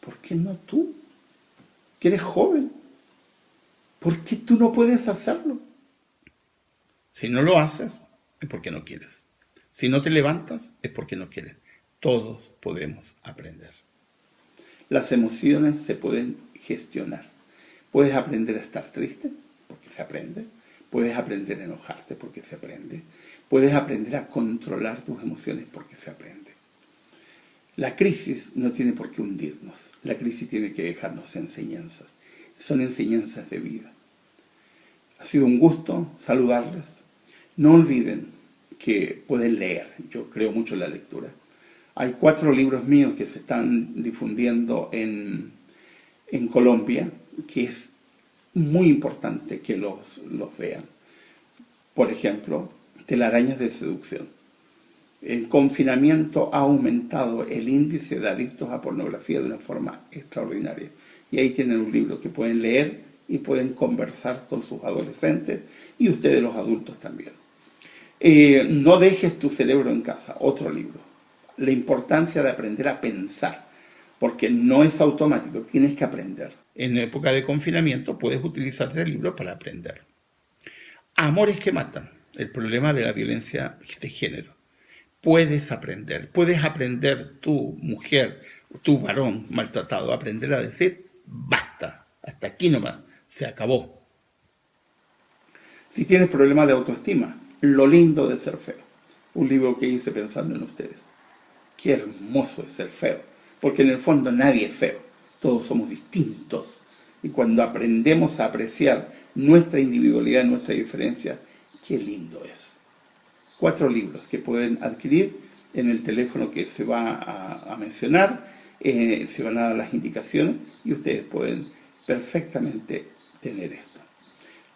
¿por qué no tú? Que eres joven. ¿Por qué tú no puedes hacerlo? Si no lo haces, es porque no quieres. Si no te levantas, es porque no quieres. Todos podemos aprender. Las emociones se pueden gestionar. Puedes aprender a estar triste, porque se aprende. Puedes aprender a enojarte, porque se aprende. Puedes aprender a controlar tus emociones, porque se aprende. La crisis no tiene por qué hundirnos. La crisis tiene que dejarnos enseñanzas. Son enseñanzas de vida. Ha sido un gusto saludarles. No olviden que pueden leer. Yo creo mucho en la lectura. Hay 4 libros míos que se están difundiendo en Colombia, que es muy importante que los vean. Por ejemplo, Telarañas de seducción. El confinamiento ha aumentado el índice de adictos a pornografía de una forma extraordinaria. Y ahí tienen un libro que pueden leer y pueden conversar con sus adolescentes y ustedes los adultos también. No dejes tu cerebro en casa, otro libro. La importancia de aprender a pensar, porque no es automático, tienes que aprender. En época de confinamiento puedes utilizar este libro para aprender. Amores que matan, el problema de la violencia de género. Puedes aprender tu mujer, tu varón maltratado, aprender a decir basta, hasta aquí nomás, se acabó. Si tienes problemas de autoestima, Lo lindo de ser feo, un libro que hice pensando en ustedes. Qué hermoso es ser feo, porque en el fondo nadie es feo, todos somos distintos. Y cuando aprendemos a apreciar nuestra individualidad, nuestra diferencia, qué lindo es. 4 libros que pueden adquirir en el teléfono que se va a mencionar, se van a dar las indicaciones y ustedes pueden perfectamente tener esto.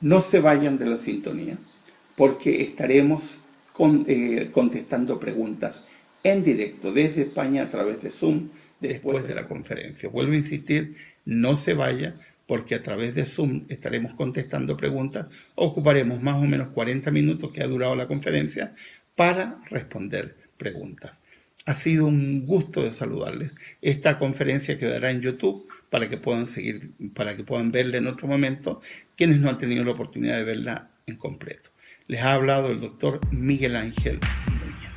No se vayan de la sintonía, porque estaremos contestando preguntas en directo desde España a través de Zoom después de la conferencia. Vuelvo a insistir, no se vaya, porque a través de Zoom estaremos contestando preguntas. Ocuparemos más o menos 40 minutos que ha durado la conferencia para responder preguntas. Ha sido un gusto de saludarles. Esta conferencia quedará en YouTube para que puedan seguir, para que puedan verla en otro momento, quienes no han tenido la oportunidad de verla en completo. Les ha hablado el doctor Miguel Ángel Núñez.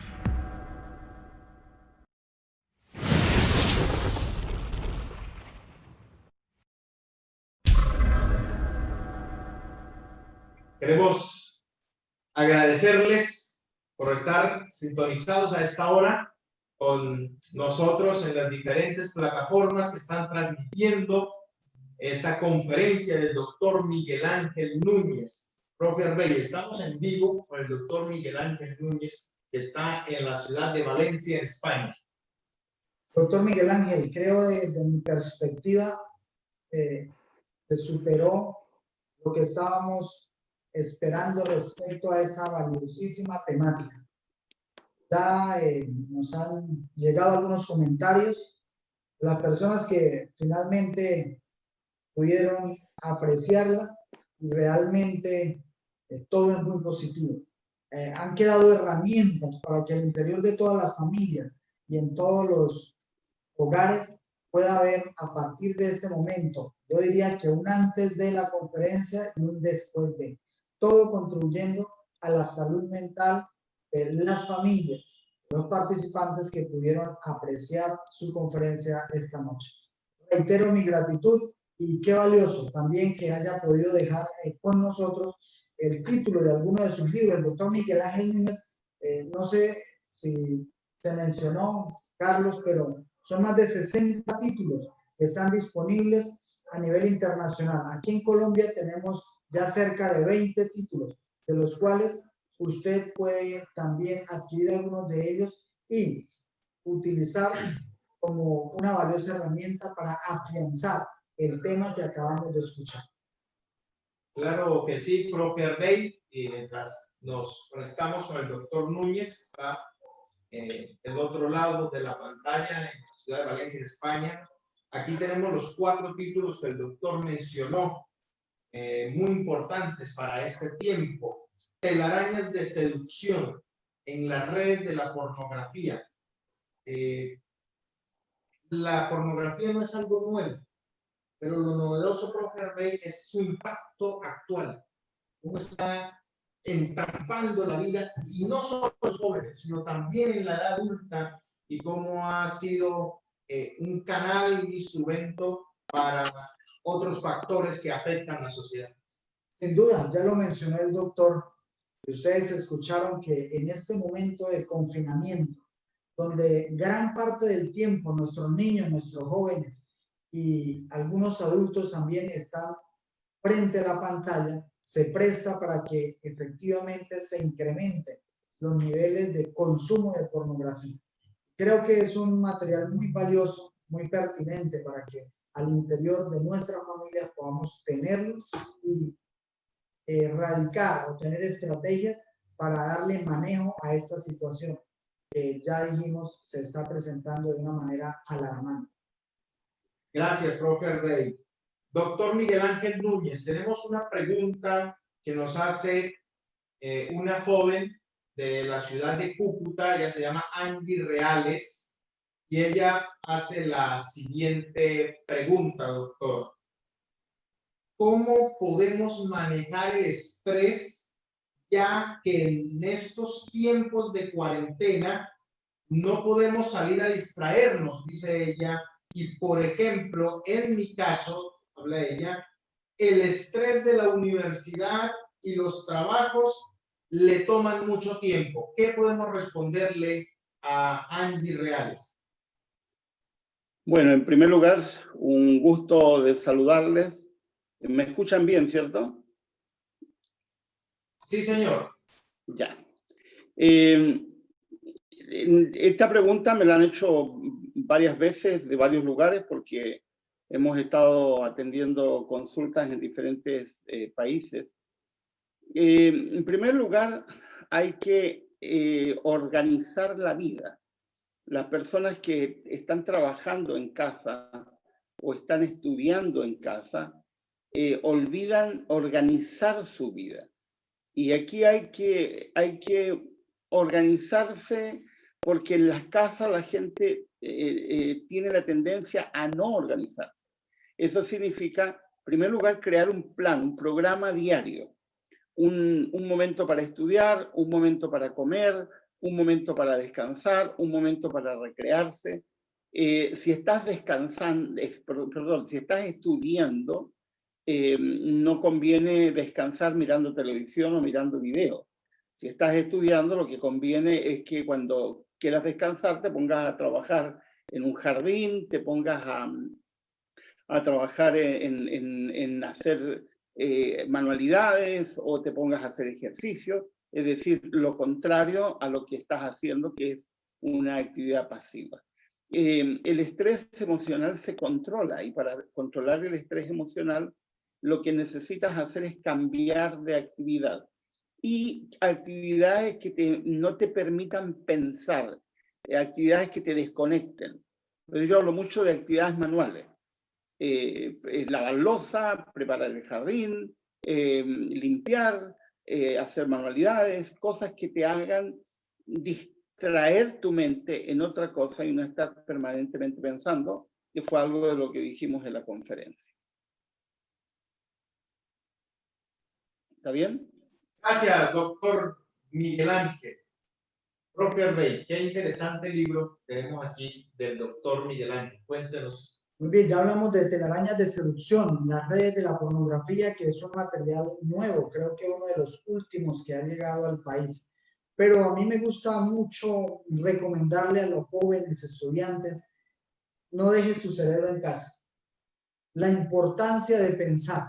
Queremos agradecerles por estar sintonizados a esta hora con nosotros en las diferentes plataformas que están transmitiendo esta conferencia del doctor Miguel Ángel Núñez. Profe Arbey, estamos en vivo con el doctor Miguel Ángel Núñez, que está en la ciudad de Valencia, en España. Doctor Miguel Ángel, creo desde mi perspectiva se superó lo que estábamos esperando respecto a esa valiosísima temática. Ya nos han llegado algunos comentarios de las personas que finalmente pudieron apreciarla y realmente todo es muy positivo. Han quedado herramientas para que al interior de todas las familias y en todos los hogares pueda haber a partir de este momento, yo diría que un antes de la conferencia y un después de, todo contribuyendo a la salud mental de las familias, los participantes que pudieron apreciar su conferencia esta noche. Reitero mi gratitud y qué valioso también que haya podido dejar con nosotros el título de alguno de sus libros. El doctor Miguel Ángel Núñez, no sé si se mencionó, Carlos, pero son más de 60 títulos que están disponibles a nivel internacional. Aquí en Colombia tenemos ya cerca de 20 títulos, de los cuales usted puede también adquirir algunos de ellos y utilizar como una valiosa herramienta para afianzar el tema que acabamos de escuchar. Claro que sí, profe Arbey, y mientras nos conectamos con el doctor Núñez, que está del otro lado de la pantalla, en la ciudad de Valencia, en España. Aquí tenemos los 4 títulos que el doctor mencionó, muy importantes para este tiempo. Telarañas de seducción en las redes de la pornografía. La pornografía no es algo nuevo. pero lo novedoso, profe Arbey, es su impacto actual. Cómo está entrampando la vida, y no solo los jóvenes, sino también en la edad adulta, y cómo ha sido un canal, un instrumento para otros factores que afectan a la sociedad. Sin duda, ya lo mencionó el doctor, ustedes escucharon que en este momento de confinamiento, donde gran parte del tiempo nuestros niños, nuestros jóvenes y algunos adultos también están frente a la pantalla, se presta para que efectivamente se incrementen los niveles de consumo de pornografía. Creo que es un material muy valioso, muy pertinente para que al interior de nuestras familias podamos tenerlo y erradicar o tener estrategias para darle manejo a esta situación que ya dijimos se está presentando de una manera alarmante. Gracias, profe Arbey. Doctor Miguel Ángel Núñez, tenemos una pregunta que nos hace una joven de la ciudad de Cúcuta, ella se llama Angie Reales, y ella hace la siguiente pregunta, doctor. ¿Cómo podemos manejar el estrés ya que en estos tiempos de cuarentena no podemos salir a distraernos, dice ella, y por ejemplo, en mi caso, habla ella, el estrés de la universidad y los trabajos le toman mucho tiempo? ¿Qué podemos responderle a Angie Reales? Bueno, en primer lugar, un gusto de saludarles. ¿Me escuchan bien, cierto? Sí, señor. Ya. Esta pregunta me la han hecho varias veces de varios lugares porque hemos estado atendiendo consultas en diferentes países. En primer lugar, hay que organizar la vida. Las personas que están trabajando en casa o están estudiando en casa olvidan organizar su vida. Y aquí hay que organizarse porque en las casas la gente tiene la tendencia a no organizarse. Eso significa, en primer lugar, crear un plan, un programa diario. Un momento para estudiar, un momento para comer, un momento para descansar, un momento para recrearse. Si estás descansando, si estás estudiando, no conviene descansar mirando televisión o mirando video. Si estás estudiando, lo que conviene es que cuando quieras descansar te pongas a trabajar en un jardín, te pongas a trabajar en hacer manualidades o te pongas a hacer ejercicio, es decir, lo contrario a lo que estás haciendo, que es una actividad pasiva. El estrés emocional se controla y para controlar el estrés emocional lo que necesitas hacer es cambiar de actividad y actividades que no te permitan pensar, actividades que te desconecten. Pero yo hablo mucho de actividades manuales. Lavar loza, preparar el jardín, limpiar, hacer manualidades, cosas que te hagan distraer tu mente en otra cosa y no estar permanentemente pensando, que fue algo de lo que dijimos en la conferencia. ¿Está bien? Gracias, doctor Miguel Ángel. Profe Arbey, qué interesante libro tenemos aquí del doctor Miguel Ángel. Cuéntenos. Muy bien, ya hablamos de telarañas de seducción, las redes de la pornografía, que es un material nuevo, creo que uno de los últimos que ha llegado al país. Pero a mí me gusta mucho recomendarle a los jóvenes estudiantes, no dejes tu cerebro en casa. La importancia de pensar.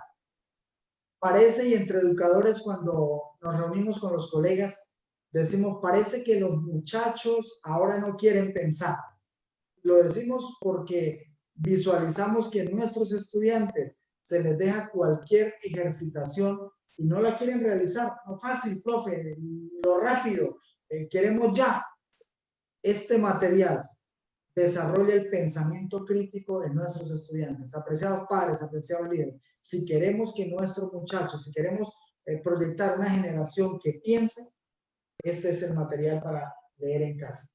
Parece, y entre educadores cuando nos reunimos con los colegas, decimos, parece que los muchachos ahora no quieren pensar. Lo decimos porque visualizamos que nuestros estudiantes se les deja cualquier ejercitación y no la quieren realizar. No fácil, profe, lo rápido, queremos ya. Este material desarrolla el pensamiento crítico de nuestros estudiantes. Apreciados padres, apreciados líderes, si queremos que nuestros muchachos, si queremos proyectar una generación que piense, este es el material para leer en casa.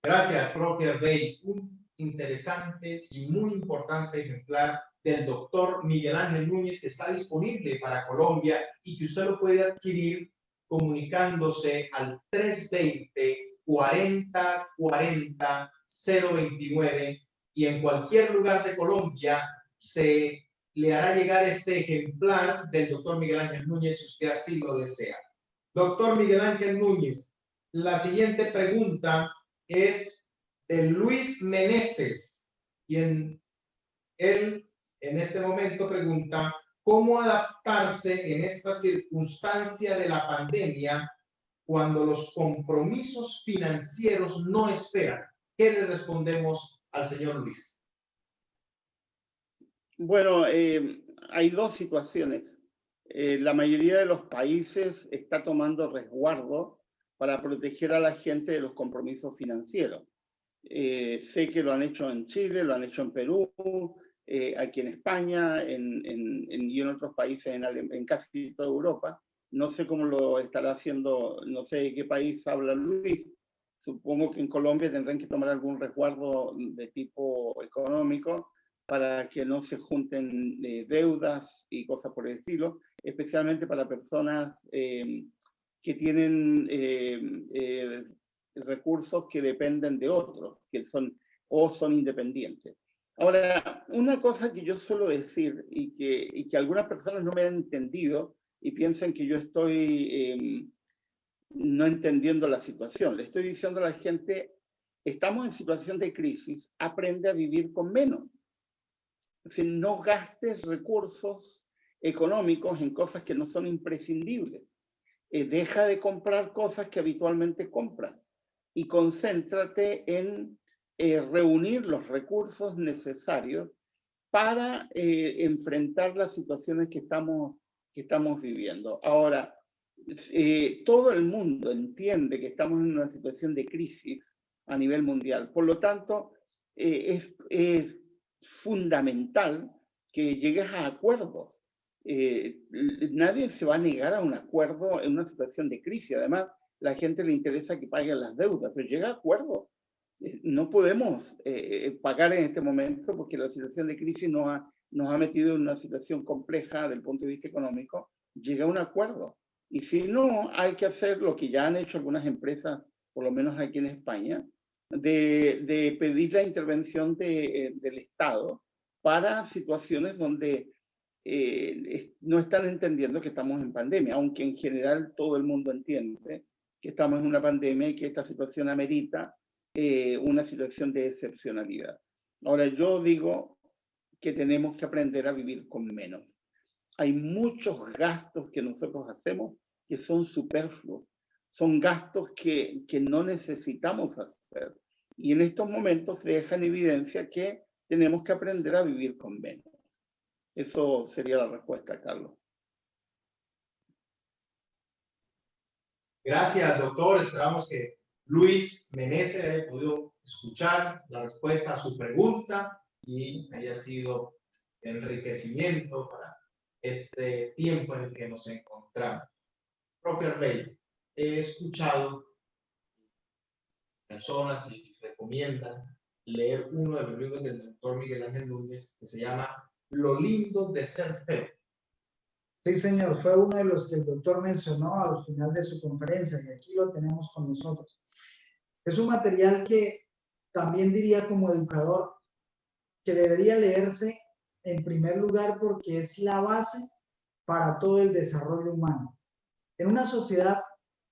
Gracias, profe Arbey. Un interesante y muy importante ejemplar del doctor Miguel Ángel Núñez que está disponible para Colombia y que usted lo puede adquirir comunicándose al 320-40-40-029 y en cualquier lugar de Colombia se le hará llegar este ejemplar del doctor Miguel Ángel Núñez si usted así lo desea. Doctor Miguel Ángel Núñez, la siguiente pregunta es de Luis Meneses, quien él en este momento pregunta cómo adaptarse en esta circunstancia de la pandemia cuando los compromisos financieros no esperan. ¿Qué le respondemos al señor Luis? Bueno, hay dos situaciones. La mayoría de los países está tomando resguardo para proteger a la gente de los compromisos financieros. Sé que lo han hecho en Chile, lo han hecho en Perú, aquí en España y en otros países en casi toda Europa. No sé cómo lo estará haciendo, no sé de qué país habla Luis. Supongo que en Colombia tendrán que tomar algún resguardo de tipo económico para que no se junten deudas y cosas por el estilo, especialmente para personas que tienen recursos que dependen de otros, que son independientes. Ahora, una cosa que yo suelo decir y que algunas personas no me han entendido y piensan que yo estoy no entendiendo la situación. Le estoy diciendo a la gente, estamos en situación de crisis, aprende a vivir con menos. Es decir, no gastes recursos económicos en cosas que no son imprescindibles. Deja de comprar cosas que habitualmente compras y concéntrate en reunir los recursos necesarios para enfrentar las situaciones que estamos viviendo. Ahora, todo el mundo entiende que estamos en una situación de crisis a nivel mundial. Por lo tanto, es fundamental que llegues a acuerdos. Nadie se va a negar a un acuerdo en una situación de crisis. Además, la gente le interesa que paguen las deudas, pero llega a acuerdos. No podemos pagar en este momento porque la situación de crisis nos ha metido en una situación compleja desde el punto de vista económico. Llega a un acuerdo. Y si no, hay que hacer lo que ya han hecho algunas empresas, por lo menos aquí en España, de pedir la intervención del Estado para situaciones donde no están entendiendo que estamos en pandemia, aunque en general todo el mundo entiende que estamos en una pandemia y que esta situación amerita una situación de excepcionalidad. Ahora, yo digo que tenemos que aprender a vivir con menos. Hay muchos gastos que nosotros hacemos que son superfluos, son gastos que no necesitamos hacer. Y en estos momentos deja en evidencia que tenemos que aprender a vivir con menos. Eso sería la respuesta, Carlos. Gracias, doctor. Esperamos que Luis Meneses haya podido escuchar la respuesta a su pregunta y haya sido enriquecimiento para este tiempo en el que nos encontramos. Profe Arbey, he escuchado personas que recomiendan leer uno de los libros del doctor Miguel Ángel Núñez que se llama Lo lindo de ser feo. Sí, señor, fue uno de los que el doctor mencionó al final de su conferencia y aquí lo tenemos con nosotros. Es un material que también diría como educador que debería leerse en primer lugar porque es la base para todo el desarrollo humano. En una sociedad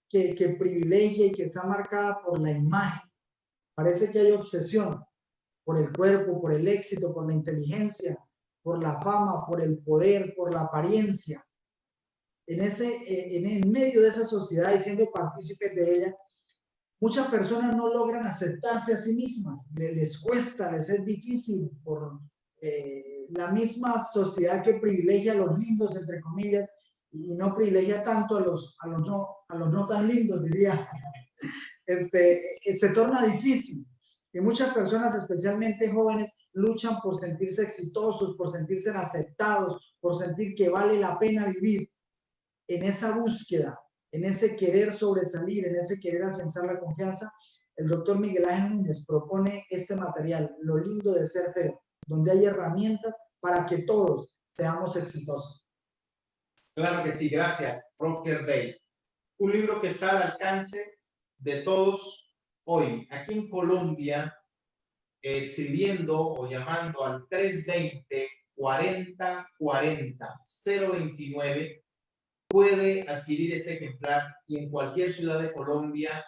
que privilegia y que está marcada por la imagen, parece que hay obsesión por el cuerpo, por el éxito, por la inteligencia, por la fama, por el poder, por la apariencia. En medio de esa sociedad y siendo partícipes de ella, muchas personas no logran aceptarse a sí mismas, les cuesta, les es difícil por la misma sociedad que privilegia a los lindos, entre comillas, y no privilegia tanto a los no tan lindos, diría, se torna difícil. Y muchas personas, especialmente jóvenes, luchan por sentirse exitosos, por sentirse aceptados, por sentir que vale la pena vivir. En esa búsqueda, en ese querer sobresalir, en ese querer afianzar la confianza, el doctor Miguel Ángel Núñez propone este material, Lo lindo de ser feo, donde hay herramientas para que todos seamos exitosos. Claro que sí, gracias, Procter Bay. Un libro que está al alcance de todos hoy, aquí en Colombia, escribiendo o llamando al 320-4040-029, puede adquirir este ejemplar y en cualquier ciudad de Colombia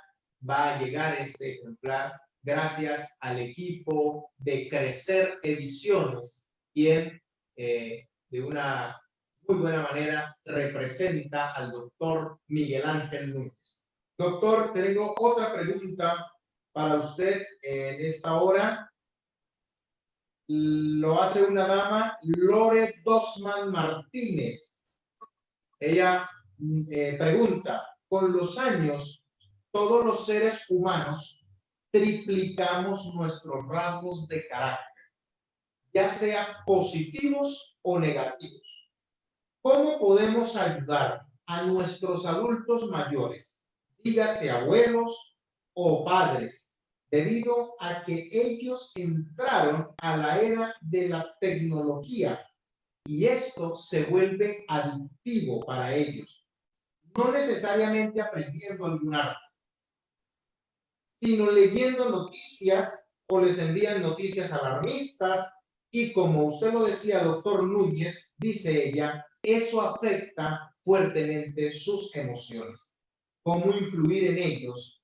va a llegar este ejemplar gracias al equipo de Crecer Ediciones, quien de una muy buena manera representa al doctor Miguel Ángel Núñez. Doctor, tengo otra pregunta para usted en esta hora. Lo hace una dama, Lore Dosman Martínez. Ella pregunta, con los años, todos los seres humanos triplicamos nuestros rasgos de carácter, ya sea positivos o negativos. ¿Cómo podemos ayudar a nuestros adultos mayores, dígase abuelos o padres, debido a que ellos entraron a la era de la tecnología y esto se vuelve adictivo para ellos? No necesariamente aprendiendo algún arte, sino leyendo noticias o les envían noticias alarmistas y como usted lo decía, doctor Núñez, dice ella, eso afecta fuertemente sus emociones. ¿Cómo influir en ellos,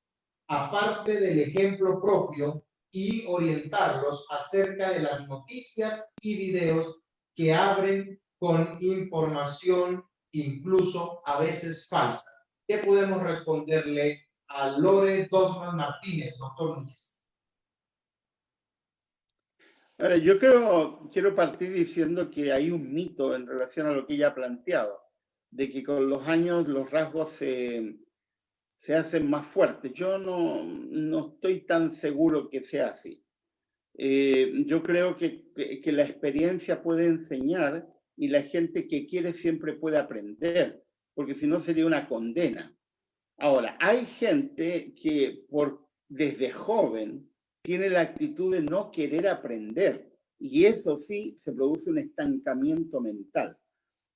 aparte del ejemplo propio, y orientarlos acerca de las noticias y videos que abren con información incluso a veces falsa? ¿Qué podemos responderle a Lore Dosman Martínez, doctor Núñez? Ahora, quiero partir diciendo que hay un mito en relación a lo que ella ha planteado, de que con los años los rasgos se hacen más fuertes. Yo no estoy tan seguro que sea así. Yo creo que la experiencia puede enseñar y la gente que quiere siempre puede aprender, porque si no sería una condena. Ahora, hay gente que desde joven tiene la actitud de no querer aprender y eso sí se produce un estancamiento mental.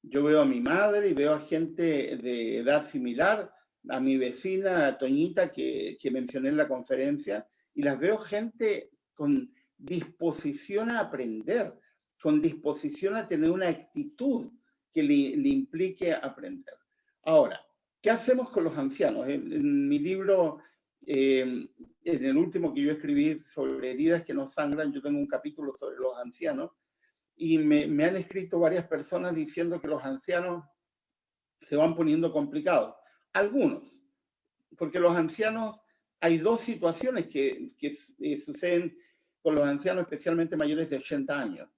Yo veo a mi madre y veo a gente de edad similar, a mi vecina, a Toñita, que mencioné en la conferencia, y las veo gente con disposición a aprender, con disposición a tener una actitud que le implique aprender. Ahora, ¿qué hacemos con los ancianos? En mi libro, en el último que yo escribí sobre heridas que no sangran, yo tengo un capítulo sobre los ancianos y me han escrito varias personas diciendo que los ancianos se van poniendo complicados. Algunos, porque los ancianos, hay dos situaciones que suceden con los ancianos, especialmente mayores de 80 años,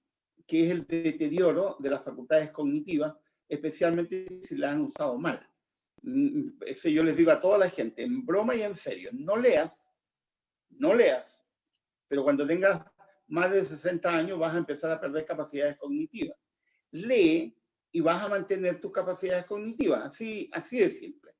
que es el deterioro de las facultades cognitivas, especialmente si las han usado mal. Eso yo les digo a toda la gente, en broma y en serio, no leas, pero cuando tengas más de 60 años vas a empezar a perder capacidades cognitivas. Lee y vas a mantener tus capacidades cognitivas, así de simple.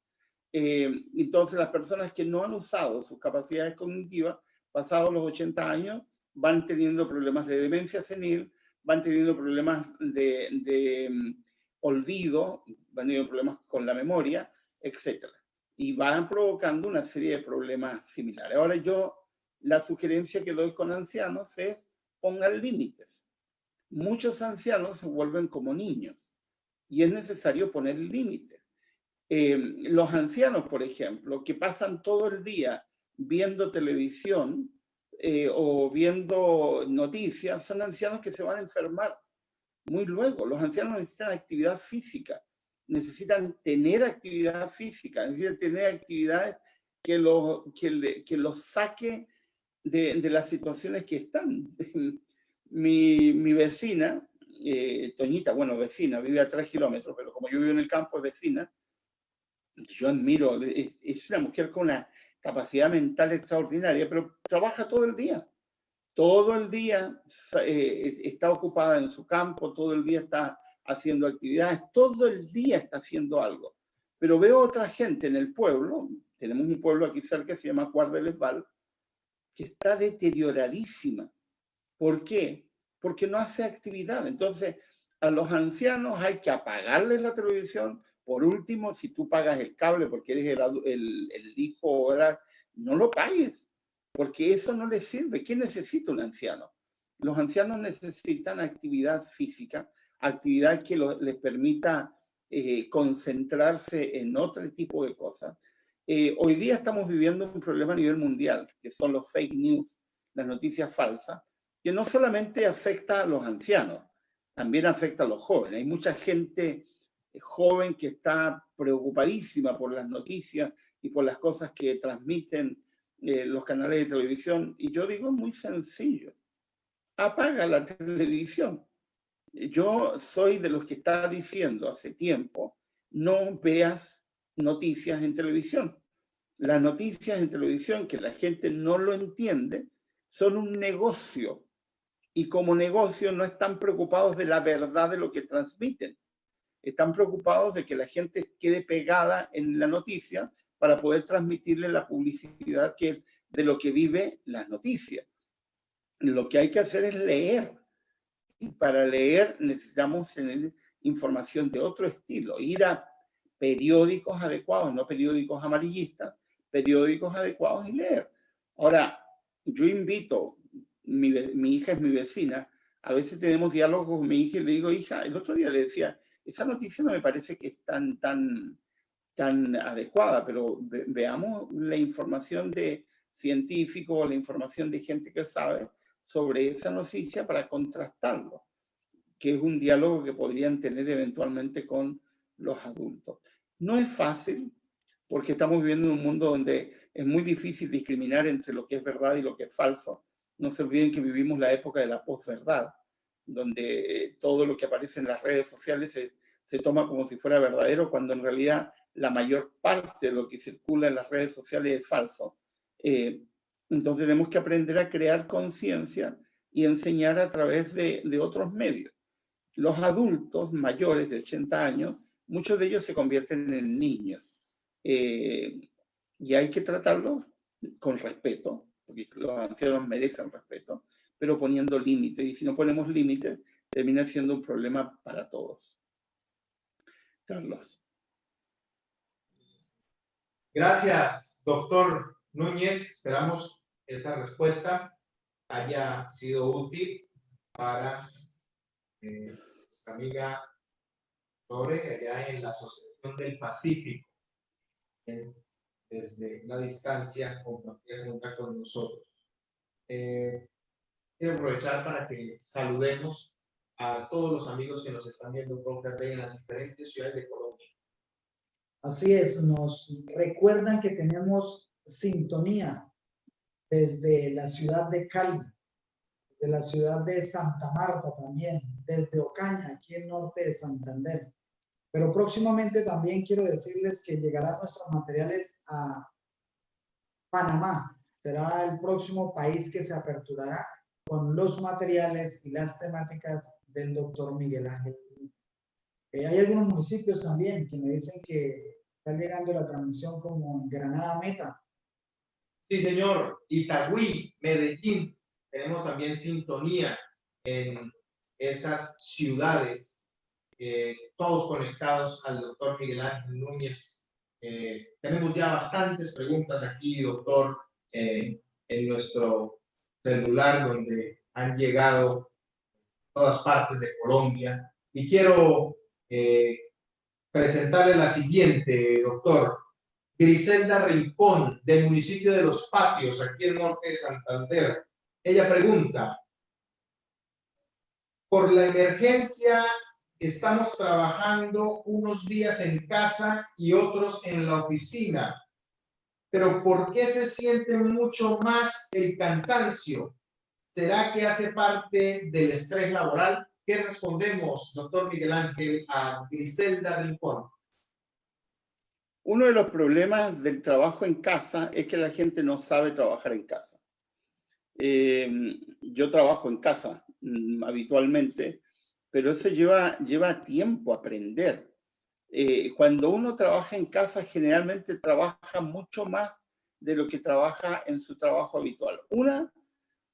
Entonces las personas que no han usado sus capacidades cognitivas pasados los 80 años van teniendo problemas de demencia senil, van teniendo problemas de olvido, van teniendo problemas con la memoria, etc. Y van provocando una serie de problemas similares. Ahora la sugerencia que doy con ancianos es pongan límites. Muchos ancianos se vuelven como niños y es necesario poner límites. Los ancianos, por ejemplo, que pasan todo el día viendo televisión o viendo noticias, son ancianos que se van a enfermar muy luego. Los ancianos necesitan actividad física, necesitan tener actividad física, necesitan tener actividades que los saque de las situaciones que están. Mi vecina, Toñita, bueno, vecina, vive a 3 kilómetros, pero como yo vivo en el campo, es vecina. Yo admiro, es una mujer con una capacidad mental extraordinaria, pero trabaja todo el día. Todo el día está ocupada en su campo, todo el día está haciendo actividades, todo el día está haciendo algo. Pero veo otra gente en el pueblo, tenemos un pueblo aquí cerca que se llama Cuart de les Valls, que está deterioradísima. ¿Por qué? Porque no hace actividad. Entonces, a los ancianos hay que apagarles la televisión. Por último, si tú pagas el cable porque eres el hijo, ¿verdad? No lo pagues, porque eso no les sirve. ¿Qué necesita un anciano? Los ancianos necesitan actividad física, actividad que les permita concentrarse en otro tipo de cosas. Hoy día estamos viviendo un problema a nivel mundial, que son los fake news, las noticias falsas, que no solamente afecta a los ancianos, también afecta a los jóvenes. Hay mucha gente joven que está preocupadísima por las noticias y por las cosas que transmiten los canales de televisión. Y yo digo, muy sencillo, apaga la televisión. Yo soy de los que está diciendo hace tiempo, no veas noticias en televisión. Las noticias en televisión, que la gente no lo entiende, son un negocio. Y como negocio no están preocupados de la verdad de lo que transmiten. Están preocupados de que la gente quede pegada en la noticia para poder transmitirle la publicidad que es de lo que vive las noticias. Lo que hay que hacer es leer. Y para leer necesitamos tener información de otro estilo, ir a periódicos adecuados, no periódicos amarillistas, periódicos adecuados y leer. Ahora, yo invito, mi hija es mi vecina, a veces tenemos diálogos con mi hija y le digo, hija, el otro día le decía, esa noticia no me parece que es tan adecuada, pero veamos la información de científicos, la información de gente que sabe sobre esa noticia para contrastarlo, que es un diálogo que podrían tener eventualmente con los adultos. No es fácil, porque estamos viviendo en un mundo donde es muy difícil discriminar entre lo que es verdad y lo que es falso. No se olviden que vivimos la época de la posverdad, donde todo lo que aparece en las redes sociales se toma como si fuera verdadero, cuando en realidad la mayor parte de lo que circula en las redes sociales es falso. Entonces tenemos que aprender a crear conciencia y enseñar a través de otros medios. Los adultos mayores de 80 años, muchos de ellos se convierten en niños. Y hay que tratarlos con respeto, porque los ancianos merecen respeto, pero poniendo límites. Y si no ponemos límites, termina siendo un problema para todos. Carlos. Gracias, doctor Núñez. Esperamos que esa respuesta haya sido útil para nuestra amiga Lore, allá en la Asociación del Pacífico, desde la distancia, compartir contacto con nosotros. Quiero aprovechar para que saludemos a todos los amigos que nos están viendo por en las diferentes ciudades de Colombia. Así es, nos recuerdan que tenemos sintonía desde la ciudad de Cali, de la ciudad de Santa Marta también, desde Ocaña, aquí en norte de Santander. Pero próximamente también quiero decirles que llegarán nuestros materiales a Panamá. Será el próximo país que se aperturará con los materiales y las temáticas del doctor Miguel Ángel. Hay algunos municipios también que me dicen que está llegando la transmisión como en Granada Meta. Sí, señor. Itagüí, Medellín. Tenemos también sintonía en esas ciudades, todos conectados al doctor Miguel Ángel Núñez. Tenemos ya bastantes preguntas aquí, doctor, en nuestro celular, donde han llegado todas partes de Colombia. Y quiero presentarle la siguiente, doctor. Griselda Rincón, del municipio de Los Patios, aquí en norte de Santander. Ella pregunta, por la emergencia estamos trabajando unos días en casa y otros en la oficina, pero ¿por qué se siente mucho más el cansancio? ¿Será que hace parte del estrés laboral? ¿Qué respondemos, doctor Miguel Ángel, a Griselda Rincón? Uno de los problemas del trabajo en casa es que la gente no sabe trabajar en casa. Yo trabajo en casa habitualmente, pero eso lleva tiempo aprender. Cuando uno trabaja en casa, generalmente trabaja mucho más de lo que trabaja en su trabajo habitual. Una,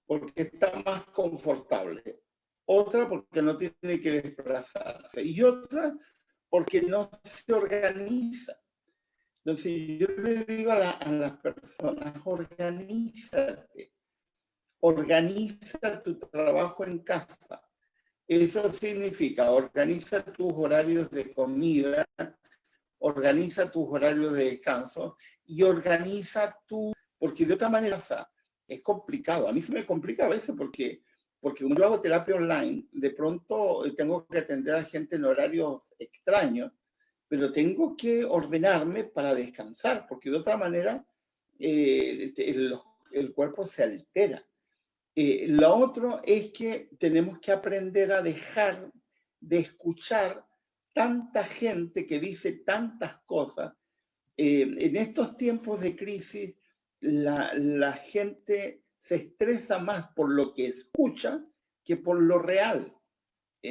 porque está más confortable. Otra, porque no tiene que desplazarse. Y otra, porque no se organiza. Entonces, yo le digo a las personas, organízate. Organiza tu trabajo en casa. Eso significa, organiza tus horarios de comida, organiza tus horarios de descanso y organiza porque de otra manera es complicado. A mí se me complica a veces porque como yo hago terapia online, de pronto tengo que atender a gente en horarios extraños, pero tengo que ordenarme para descansar, porque de otra manera el cuerpo se altera. Lo otro es que tenemos que aprender a dejar de escuchar tanta gente que dice tantas cosas. En estos tiempos de crisis, la gente se estresa más por lo que escucha que por lo real.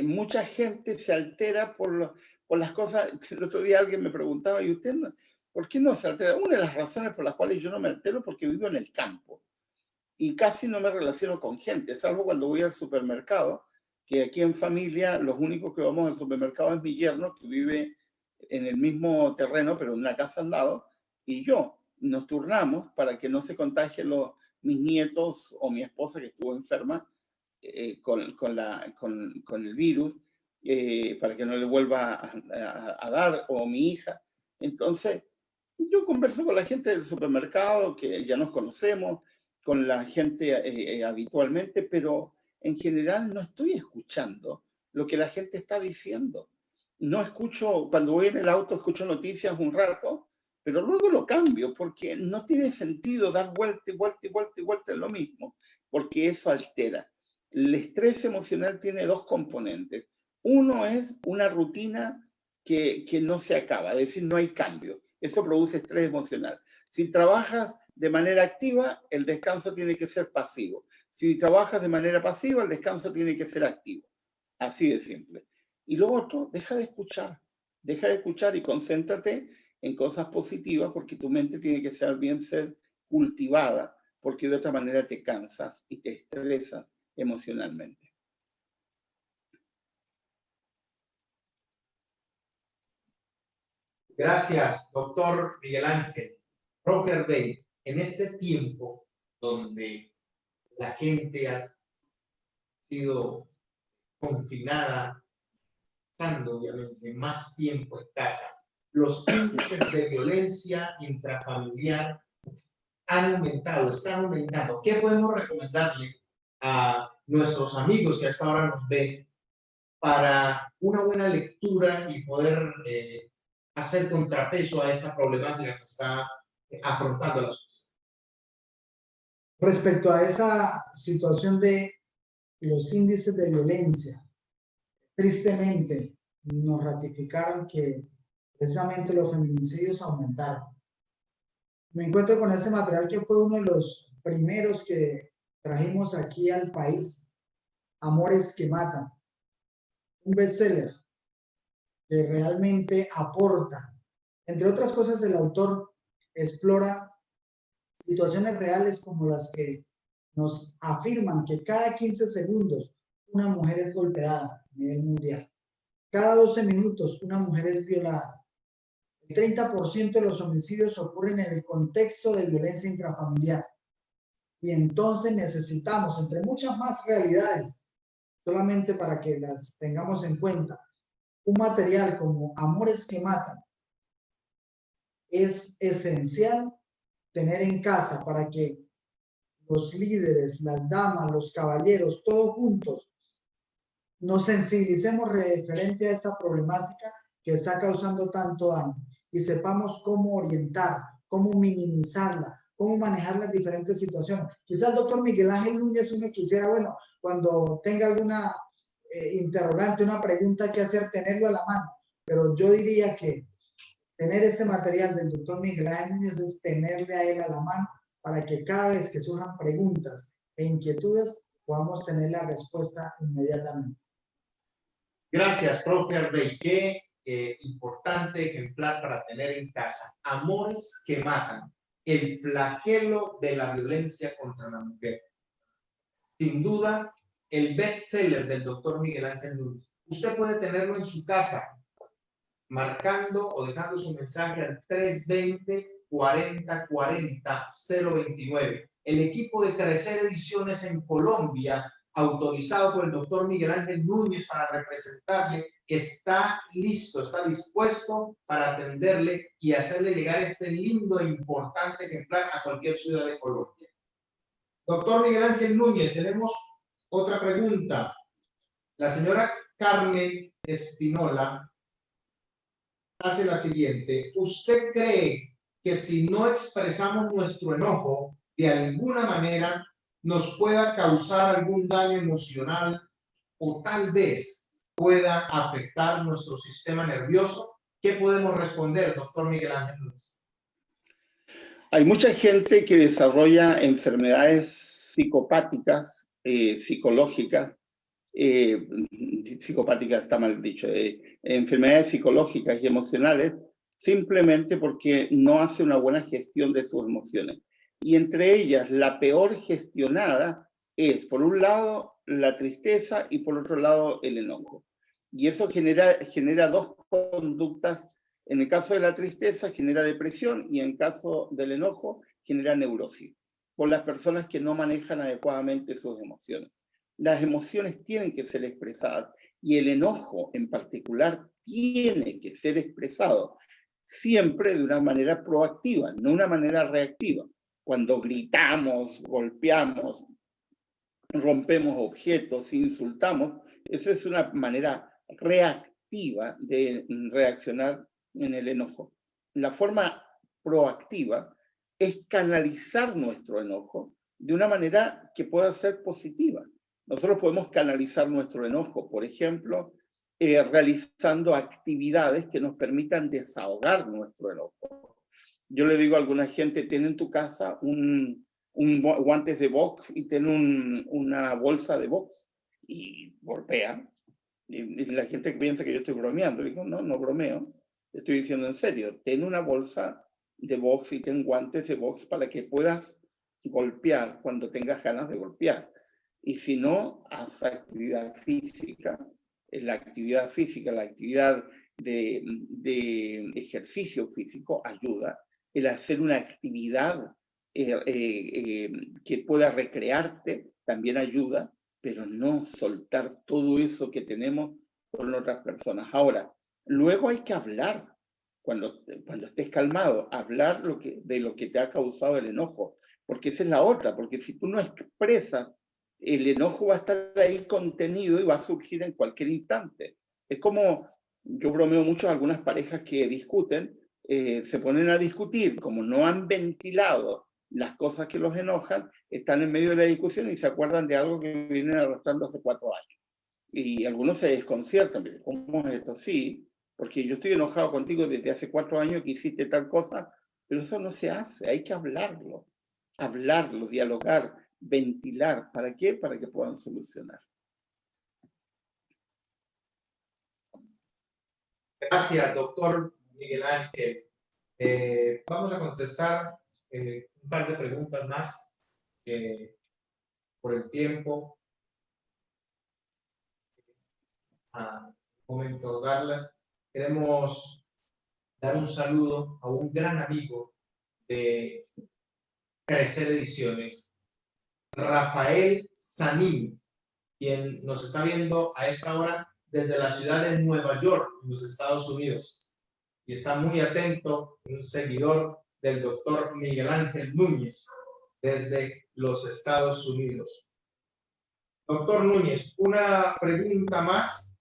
Mucha gente se altera por las cosas. El otro día alguien me preguntaba, ¿y usted por qué no se altera? Una de las razones por las cuales yo no me altero porque vivo en el campo y casi no me relaciono con gente, salvo cuando voy al supermercado, que aquí en familia los únicos que vamos al supermercado es mi yerno, que vive en el mismo terreno, pero en una casa al lado, y yo. Nos turnamos para que no se contagien mis nietos o mi esposa que estuvo enferma con el virus, para que no le vuelva a dar, o mi hija. Entonces, yo converso con la gente del supermercado, que ya nos conocemos, con la gente habitualmente, pero en general no estoy escuchando lo que la gente está diciendo. No escucho, cuando voy en el auto escucho noticias un rato, pero luego lo cambio porque no tiene sentido dar vuelta y vuelta y vuelta y vuelta en lo mismo, porque eso altera. El estrés emocional tiene dos componentes. Uno es una rutina que no se acaba, es decir, no hay cambio. Eso produce estrés emocional. Si trabajas de manera activa, el descanso tiene que ser pasivo. Si trabajas de manera pasiva, el descanso tiene que ser activo. Así de simple. Y lo otro, deja de escuchar y concéntrate en cosas positivas, porque tu mente tiene que ser cultivada, porque de otra manera te cansas y te estresas emocionalmente. Gracias, doctor Miguel Ángel. Profe Arbey, en este tiempo donde la gente ha sido confinada, pasando obviamente más tiempo en casa, los índices de violencia intrafamiliar han aumentado, están aumentando. ¿Qué podemos recomendarle a nuestros amigos que hasta ahora nos ven para una buena lectura y poder hacer contrapeso a esta problemática que está afrontando la sociedad? Respecto a esa situación de los índices de violencia, tristemente nos ratificaron que precisamente los feminicidios aumentaron. Me encuentro con ese material que fue uno de los primeros que trajimos aquí al país, Amores que Matan, un bestseller que realmente aporta. Entre otras cosas, el autor explora situaciones reales como las que nos afirman que cada 15 segundos una mujer es golpeada a nivel mundial. Cada 12 minutos una mujer es violada. El 30% de los homicidios ocurren en el contexto de violencia intrafamiliar. Y entonces necesitamos, entre muchas más realidades, solamente para que las tengamos en cuenta, un material como Amores que Matan es esencial tener en casa para que los líderes, las damas, los caballeros, todos juntos, nos sensibilicemos referente a esta problemática que está causando tanto daño y sepamos cómo orientar, cómo minimizarla, cómo manejar las diferentes situaciones. Quizás el doctor Miguel Ángel Núñez uno quisiera, bueno, cuando tenga alguna interrogante, una pregunta que hacer, tenerlo a la mano, pero yo diría que tener este material del doctor Miguel Ángel Núñez es tenerle a él a la mano para que cada vez que surjan preguntas e inquietudes podamos tener la respuesta inmediatamente. Gracias, profe Arbey. Qué importante ejemplar para tener en casa. Amores que Matan. el flagelo de la violencia contra la mujer. Sin duda, el bestseller del doctor Miguel Ángel Núñez. Usted puede tenerlo en su casa, marcando o dejando su mensaje al 320-4040-029. El equipo de Crecer Ediciones en Colombia, autorizado por el doctor Miguel Ángel Núñez para representarle, está listo, está dispuesto para atenderle y hacerle llegar este lindo e importante ejemplar a cualquier ciudad de Colombia. Doctor Miguel Ángel Núñez, tenemos otra pregunta. La señora Carmen Espinola hace la siguiente. ¿Usted cree que si no expresamos nuestro enojo de alguna manera nos pueda causar algún daño emocional o tal vez pueda afectar nuestro sistema nervioso? ¿Qué podemos responder, doctor Miguel Ángel Núñez? Hay mucha gente que desarrolla enfermedades psicopáticas, psicológicas, psicopáticas está mal dicho, enfermedades psicológicas y emocionales, simplemente porque no hace una buena gestión de sus emociones. Y entre ellas, la peor gestionada es, por un lado, la tristeza y por otro lado, el enojo. Y eso genera dos conductas. En el caso de la tristeza, genera depresión y en el caso del enojo, genera neurosis por las personas que no manejan adecuadamente sus emociones. Las emociones tienen que ser expresadas y el enojo en particular tiene que ser expresado siempre de una manera proactiva, no una manera reactiva. Cuando gritamos, golpeamos, rompemos objetos, insultamos, esa es una manera reactiva de reaccionar en el enojo. La forma proactiva es canalizar nuestro enojo de una manera que pueda ser positiva. Nosotros podemos canalizar nuestro enojo, por ejemplo, realizando actividades que nos permitan desahogar nuestro enojo. Yo le digo a alguna gente, ten en tu casa guantes de box y ten una bolsa de box y golpea. Y la gente piensa que yo estoy bromeando. Le digo, no, no bromeo. Estoy diciendo en serio. Ten una bolsa de box y ten guantes de box para que puedas golpear cuando tengas ganas de golpear. Y si no, haz actividad física. La actividad física, la actividad de ejercicio físico ayuda. El hacer una actividad que pueda recrearte también ayuda, pero no soltar todo eso que tenemos con otras personas. Ahora, luego hay que hablar, cuando estés calmado, hablar de lo que te ha causado el enojo, porque esa es la otra, porque si tú no expresas, el enojo va a estar ahí contenido y va a surgir en cualquier instante. Es como, yo bromeo mucho a algunas parejas que discuten, se ponen a discutir, como no han ventilado las cosas que los enojan, están en medio de la discusión y se acuerdan de algo que vienen arrastrando hace 4 años. Y algunos se desconciertan, ¿cómo es esto? Sí, porque yo estoy enojado contigo desde hace 4 años que hiciste tal cosa, pero eso no se hace, hay que hablarlo, dialogar, ventilar. ¿Para qué? Para que puedan solucionar. Gracias, doctor Miguel Ángel. Vamos a contestar un par de preguntas más por el tiempo. A un momento darlas. Queremos dar un saludo a un gran amigo de Crecer Ediciones, Rafael Sanín, quien nos está viendo a esta hora desde la ciudad de Nueva York, en los Estados Unidos, y está muy atento, un seguidor del doctor Miguel Ángel Núñez desde los Estados Unidos. Doctor Núñez, una pregunta más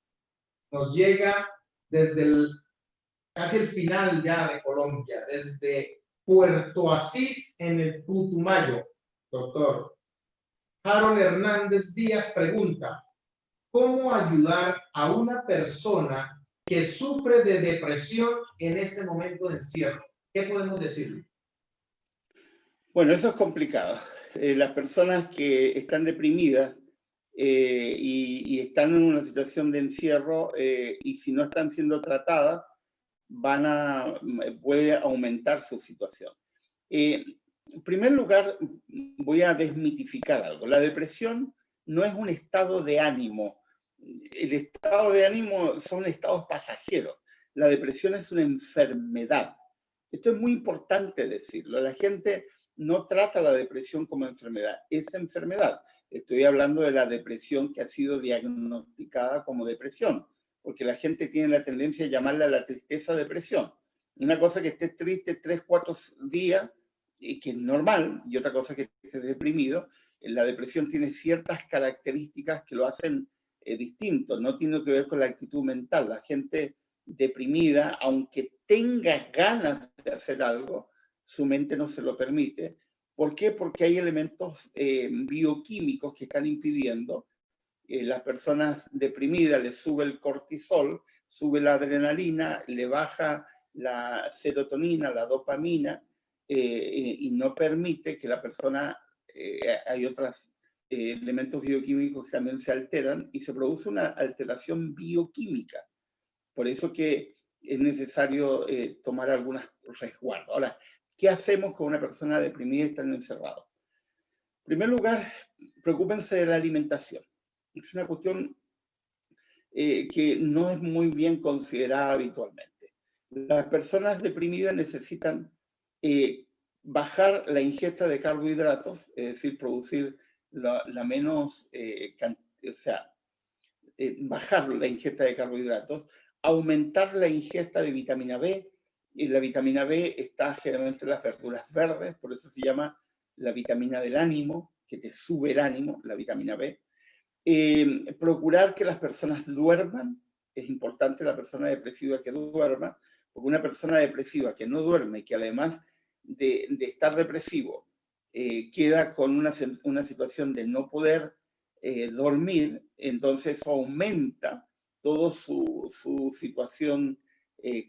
nos llega desde casi el final ya de Colombia, desde Puerto Asís en el Putumayo. Doctor, Harold Hernández Díaz pregunta, ¿cómo ayudar a una persona que sufre de depresión en este momento de encierro? ¿Qué podemos decirle? Bueno, eso es complicado. Las personas que están deprimidas y están en una situación de encierro y si no están siendo tratadas, puede aumentar su situación. En primer lugar, voy a desmitificar algo. La depresión no es un estado de ánimo. El estado de ánimo son estados pasajeros. La depresión es una enfermedad. Esto es muy importante decirlo. La gente no trata la depresión como enfermedad. Es enfermedad. Estoy hablando de la depresión que ha sido diagnosticada como depresión, porque la gente tiene la tendencia a llamarla la tristeza depresión. Una cosa que estés triste 3, 4 días, y que es normal, y otra cosa que estés deprimido. La depresión tiene ciertas características que lo hacen distinto, no tiene que ver con la actitud mental. La gente deprimida, aunque tenga ganas de hacer algo, su mente no se lo permite. ¿Por qué? Porque hay elementos bioquímicos que están impidiendo. Las personas deprimidas les sube el cortisol, sube la adrenalina, le baja la serotonina, la dopamina, y no permite que la persona, hay otros elementos bioquímicos que también se alteran y se produce una alteración bioquímica. Por eso que es necesario tomar algunos resguardos. Ahora, ¿qué hacemos con una persona deprimida y están encerrados? En primer lugar, preocúpense de la alimentación. Es una cuestión que no es muy bien considerada habitualmente. Las personas deprimidas necesitan bajar la ingesta de carbohidratos, es decir, producir la menos, o sea, bajar la ingesta de carbohidratos, aumentar la ingesta de vitamina B, y la vitamina B está generalmente en las verduras verdes, por eso se llama la vitamina del ánimo, que te sube el ánimo, la vitamina B. Procurar que las personas duerman, es importante la persona depresiva que duerma, porque una persona depresiva que no duerme y que además de estar depresivo queda con una situación de no poder dormir, entonces eso aumenta toda su situación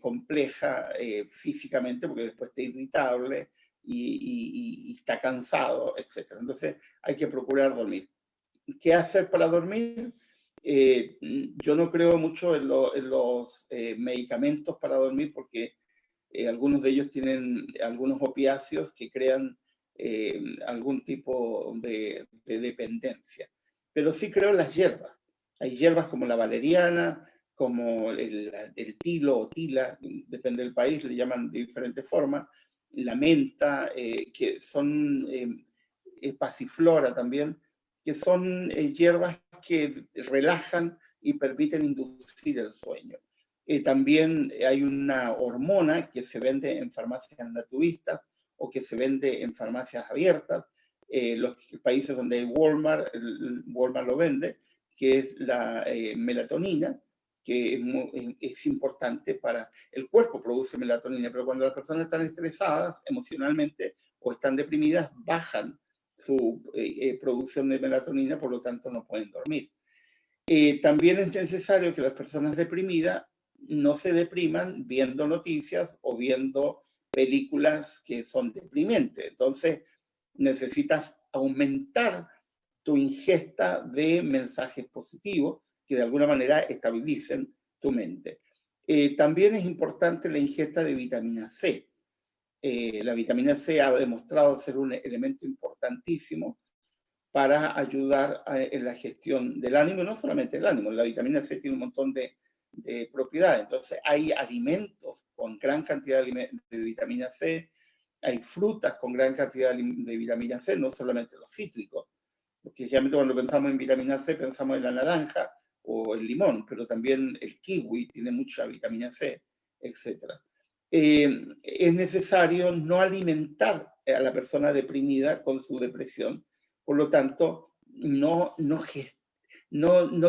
compleja físicamente, porque después está irritable y está cansado, etc. Entonces hay que procurar dormir. ¿Qué hacer para dormir? Yo no creo mucho en los medicamentos para dormir porque algunos de ellos tienen algunos opiáceos que crean algún tipo de dependencia. Pero sí creo en las hierbas. Hay hierbas como la valeriana, como el tilo o tila, depende del país, le llaman de diferentes formas, la menta, que son pasiflora también, que son hierbas que relajan y permiten inducir el sueño. También hay una hormona que se vende en farmacias naturistas o que se vende en farmacias abiertas. Los países donde hay Walmart, Walmart lo vende, que es la melatonina, que es importante para... El cuerpo produce melatonina, pero cuando las personas están estresadas emocionalmente o están deprimidas, bajan su producción de melatonina, por lo tanto no pueden dormir. También es necesario que las personas deprimidas no se depriman viendo noticias o viendo películas que son deprimentes. Entonces, necesitas aumentar tu ingesta de mensajes positivos que de alguna manera estabilicen tu mente. También es importante la ingesta de vitamina C. La vitamina C ha demostrado ser un elemento importantísimo para ayudar en la gestión del ánimo, y no solamente el ánimo, la vitamina C tiene un montón de propiedades. Entonces, hay alimentos con gran cantidad de vitamina C, hay frutas con gran cantidad de vitamina C, no solamente los cítricos, porque generalmente cuando pensamos en vitamina C pensamos en la naranja o el limón, pero también el kiwi tiene mucha vitamina C, etc. Es necesario no alimentar a la persona deprimida con su depresión, por lo tanto, no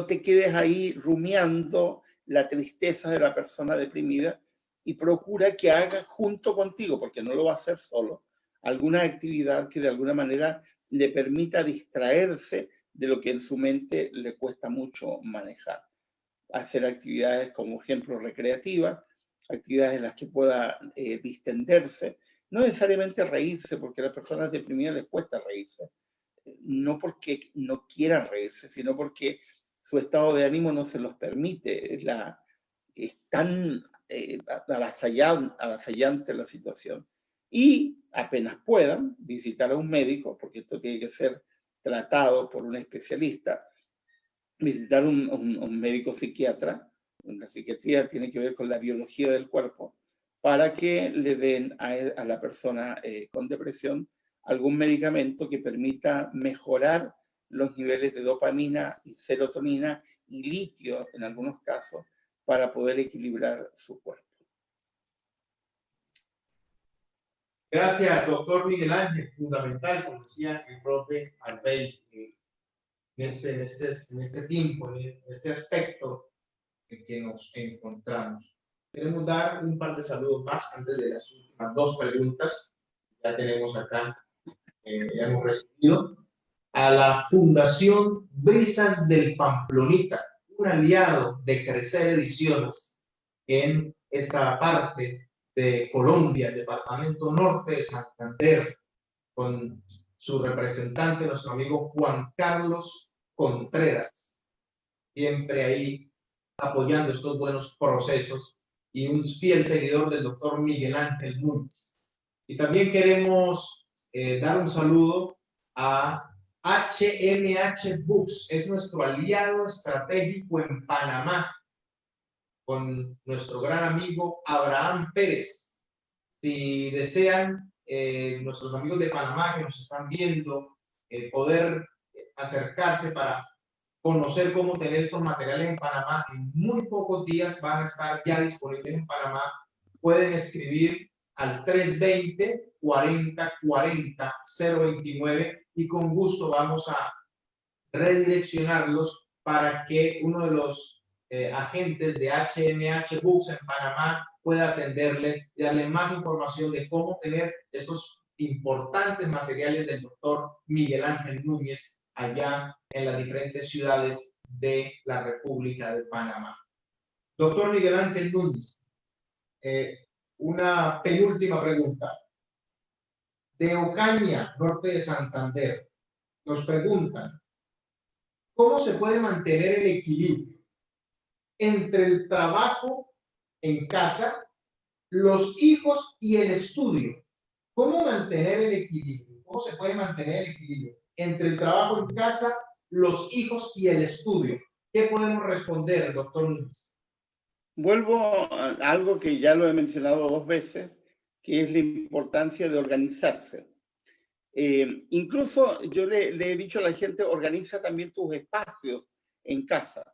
te quedes ahí rumiando la tristeza de la persona deprimida y procura que haga junto contigo, porque no lo va a hacer solo, alguna actividad que de alguna manera le permita distraerse de lo que en su mente le cuesta mucho manejar. Hacer actividades como ejemplo recreativas, actividades en las que pueda distenderse, no necesariamente reírse, porque a las personas deprimidas les cuesta reírse, no porque no quieran reírse, sino porque su estado de ánimo no se los permite. Es tan avasallante la situación y apenas puedan visitar a un médico, porque esto tiene que ser tratado por un especialista, visitar un médico psiquiatra. La psiquiatría tiene que ver con la biología del cuerpo, para que le den a la persona con depresión algún medicamento que permita mejorar los niveles de dopamina y serotonina y litio en algunos casos para poder equilibrar su cuerpo. Gracias, doctor Miguel Ángel. Fundamental, como decía el profe Albey, en este tiempo, en este aspecto en que nos encontramos. Queremos dar un par de saludos más antes de las últimas dos preguntas. Ya tenemos acá, ya hemos recibido a la Fundación Brisas del Pamplonita, un aliado de Crecer Ediciones en esta parte de Colombia, el departamento norte de Santander, con su representante, nuestro amigo Juan Carlos Contreras, siempre ahí apoyando estos buenos procesos, y un fiel seguidor del doctor Miguel Ángel Núñez. Y también queremos dar un saludo a HMH Books, es nuestro aliado estratégico en Panamá, con nuestro gran amigo Abraham Pérez. Si desean, nuestros amigos de Panamá que nos están viendo, poder acercarse para conocer cómo tener estos materiales en Panamá, en muy pocos días van a estar ya disponibles en Panamá, pueden escribir al 320-4040-029 y con gusto vamos a redireccionarlos para que uno de los agentes de HMH Books en Panamá pueda atenderles y darle más información de cómo tener estos importantes materiales del doctor Miguel Ángel Núñez allá en las diferentes ciudades de la República de Panamá. Doctor Miguel Ángel Núñez, una penúltima pregunta. De Ocaña, norte de Santander, nos preguntan, ¿cómo se puede mantener el equilibrio entre el trabajo en casa, los hijos y el estudio? ¿Cómo mantener el equilibrio? ¿Cómo se puede mantener el equilibrio entre el trabajo en casa, los hijos y el estudio? ¿Qué podemos responder, doctor Núñez? Vuelvo a algo que ya lo he mencionado 2 veces, que es la importancia de organizarse. Incluso yo le he dicho a la gente, organiza también tus espacios en casa.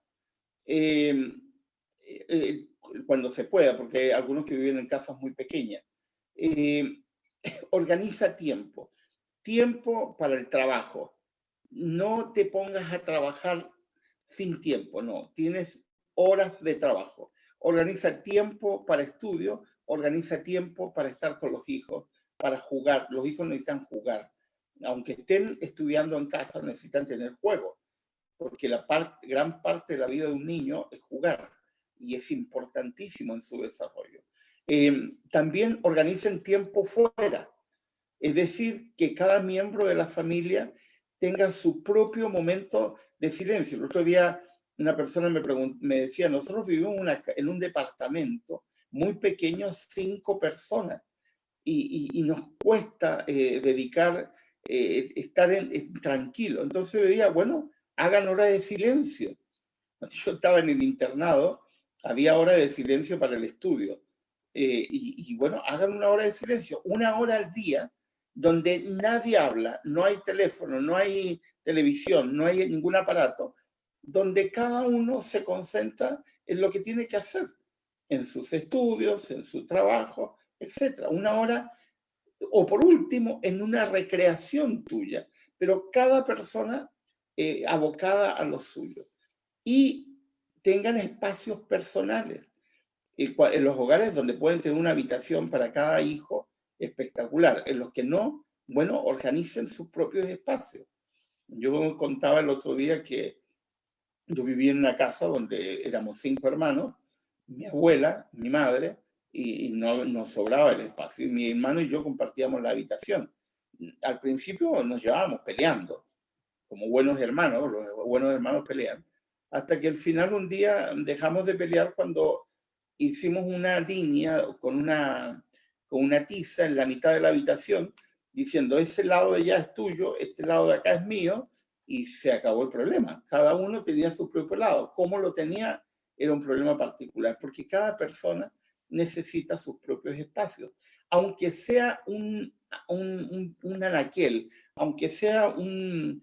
Cuando se pueda, porque hay algunos que viven en casas muy pequeñas. Organiza tiempo. Tiempo para el trabajo. No te pongas a trabajar sin tiempo, no. Tienes horas de trabajo. Organiza tiempo para estudio, organiza tiempo para estar con los hijos, para jugar. Los hijos necesitan jugar. Aunque estén estudiando en casa, necesitan tener juego, porque gran parte de la vida de un niño es jugar y es importantísimo en su desarrollo. También organicen tiempo fuera, es decir, que cada miembro de la familia tenga su propio momento de silencio. El otro día una persona me decía, nosotros vivimos en un departamento muy pequeño, 5 personas, y nos cuesta dedicar, estar tranquilo. Entonces yo decía, bueno, hagan hora de silencio. Yo estaba en el internado, había hora de silencio para el estudio. Y bueno, hagan una hora de silencio, 1 hora al día, donde nadie habla, no hay teléfono, no hay televisión, no hay ningún aparato, donde cada uno se concentra en lo que tiene que hacer, en sus estudios, en su trabajo, etc. 1 hora, o por último, en una recreación tuya, pero cada persona abocada a lo suyo. Y tengan espacios personales. En los hogares donde pueden tener una habitación para cada hijo, espectacular. En los que no, bueno, organicen sus propios espacios. Yo contaba el otro día que yo vivía en una casa donde éramos 5 hermanos, mi abuela, mi madre, y no sobraba el espacio. Y mi hermano y yo compartíamos la habitación. Al principio nos llevábamos peleando, como buenos hermanos, los buenos hermanos pelean, hasta que al final un día dejamos de pelear cuando hicimos una línea con con una tiza en la mitad de la habitación, diciendo, ese lado de allá es tuyo, este lado de acá es mío, y se acabó el problema. Cada uno tenía su propio lado. Cómo lo tenía era un problema particular, porque cada persona necesita sus propios espacios. Aunque sea un anaquel, aunque sea un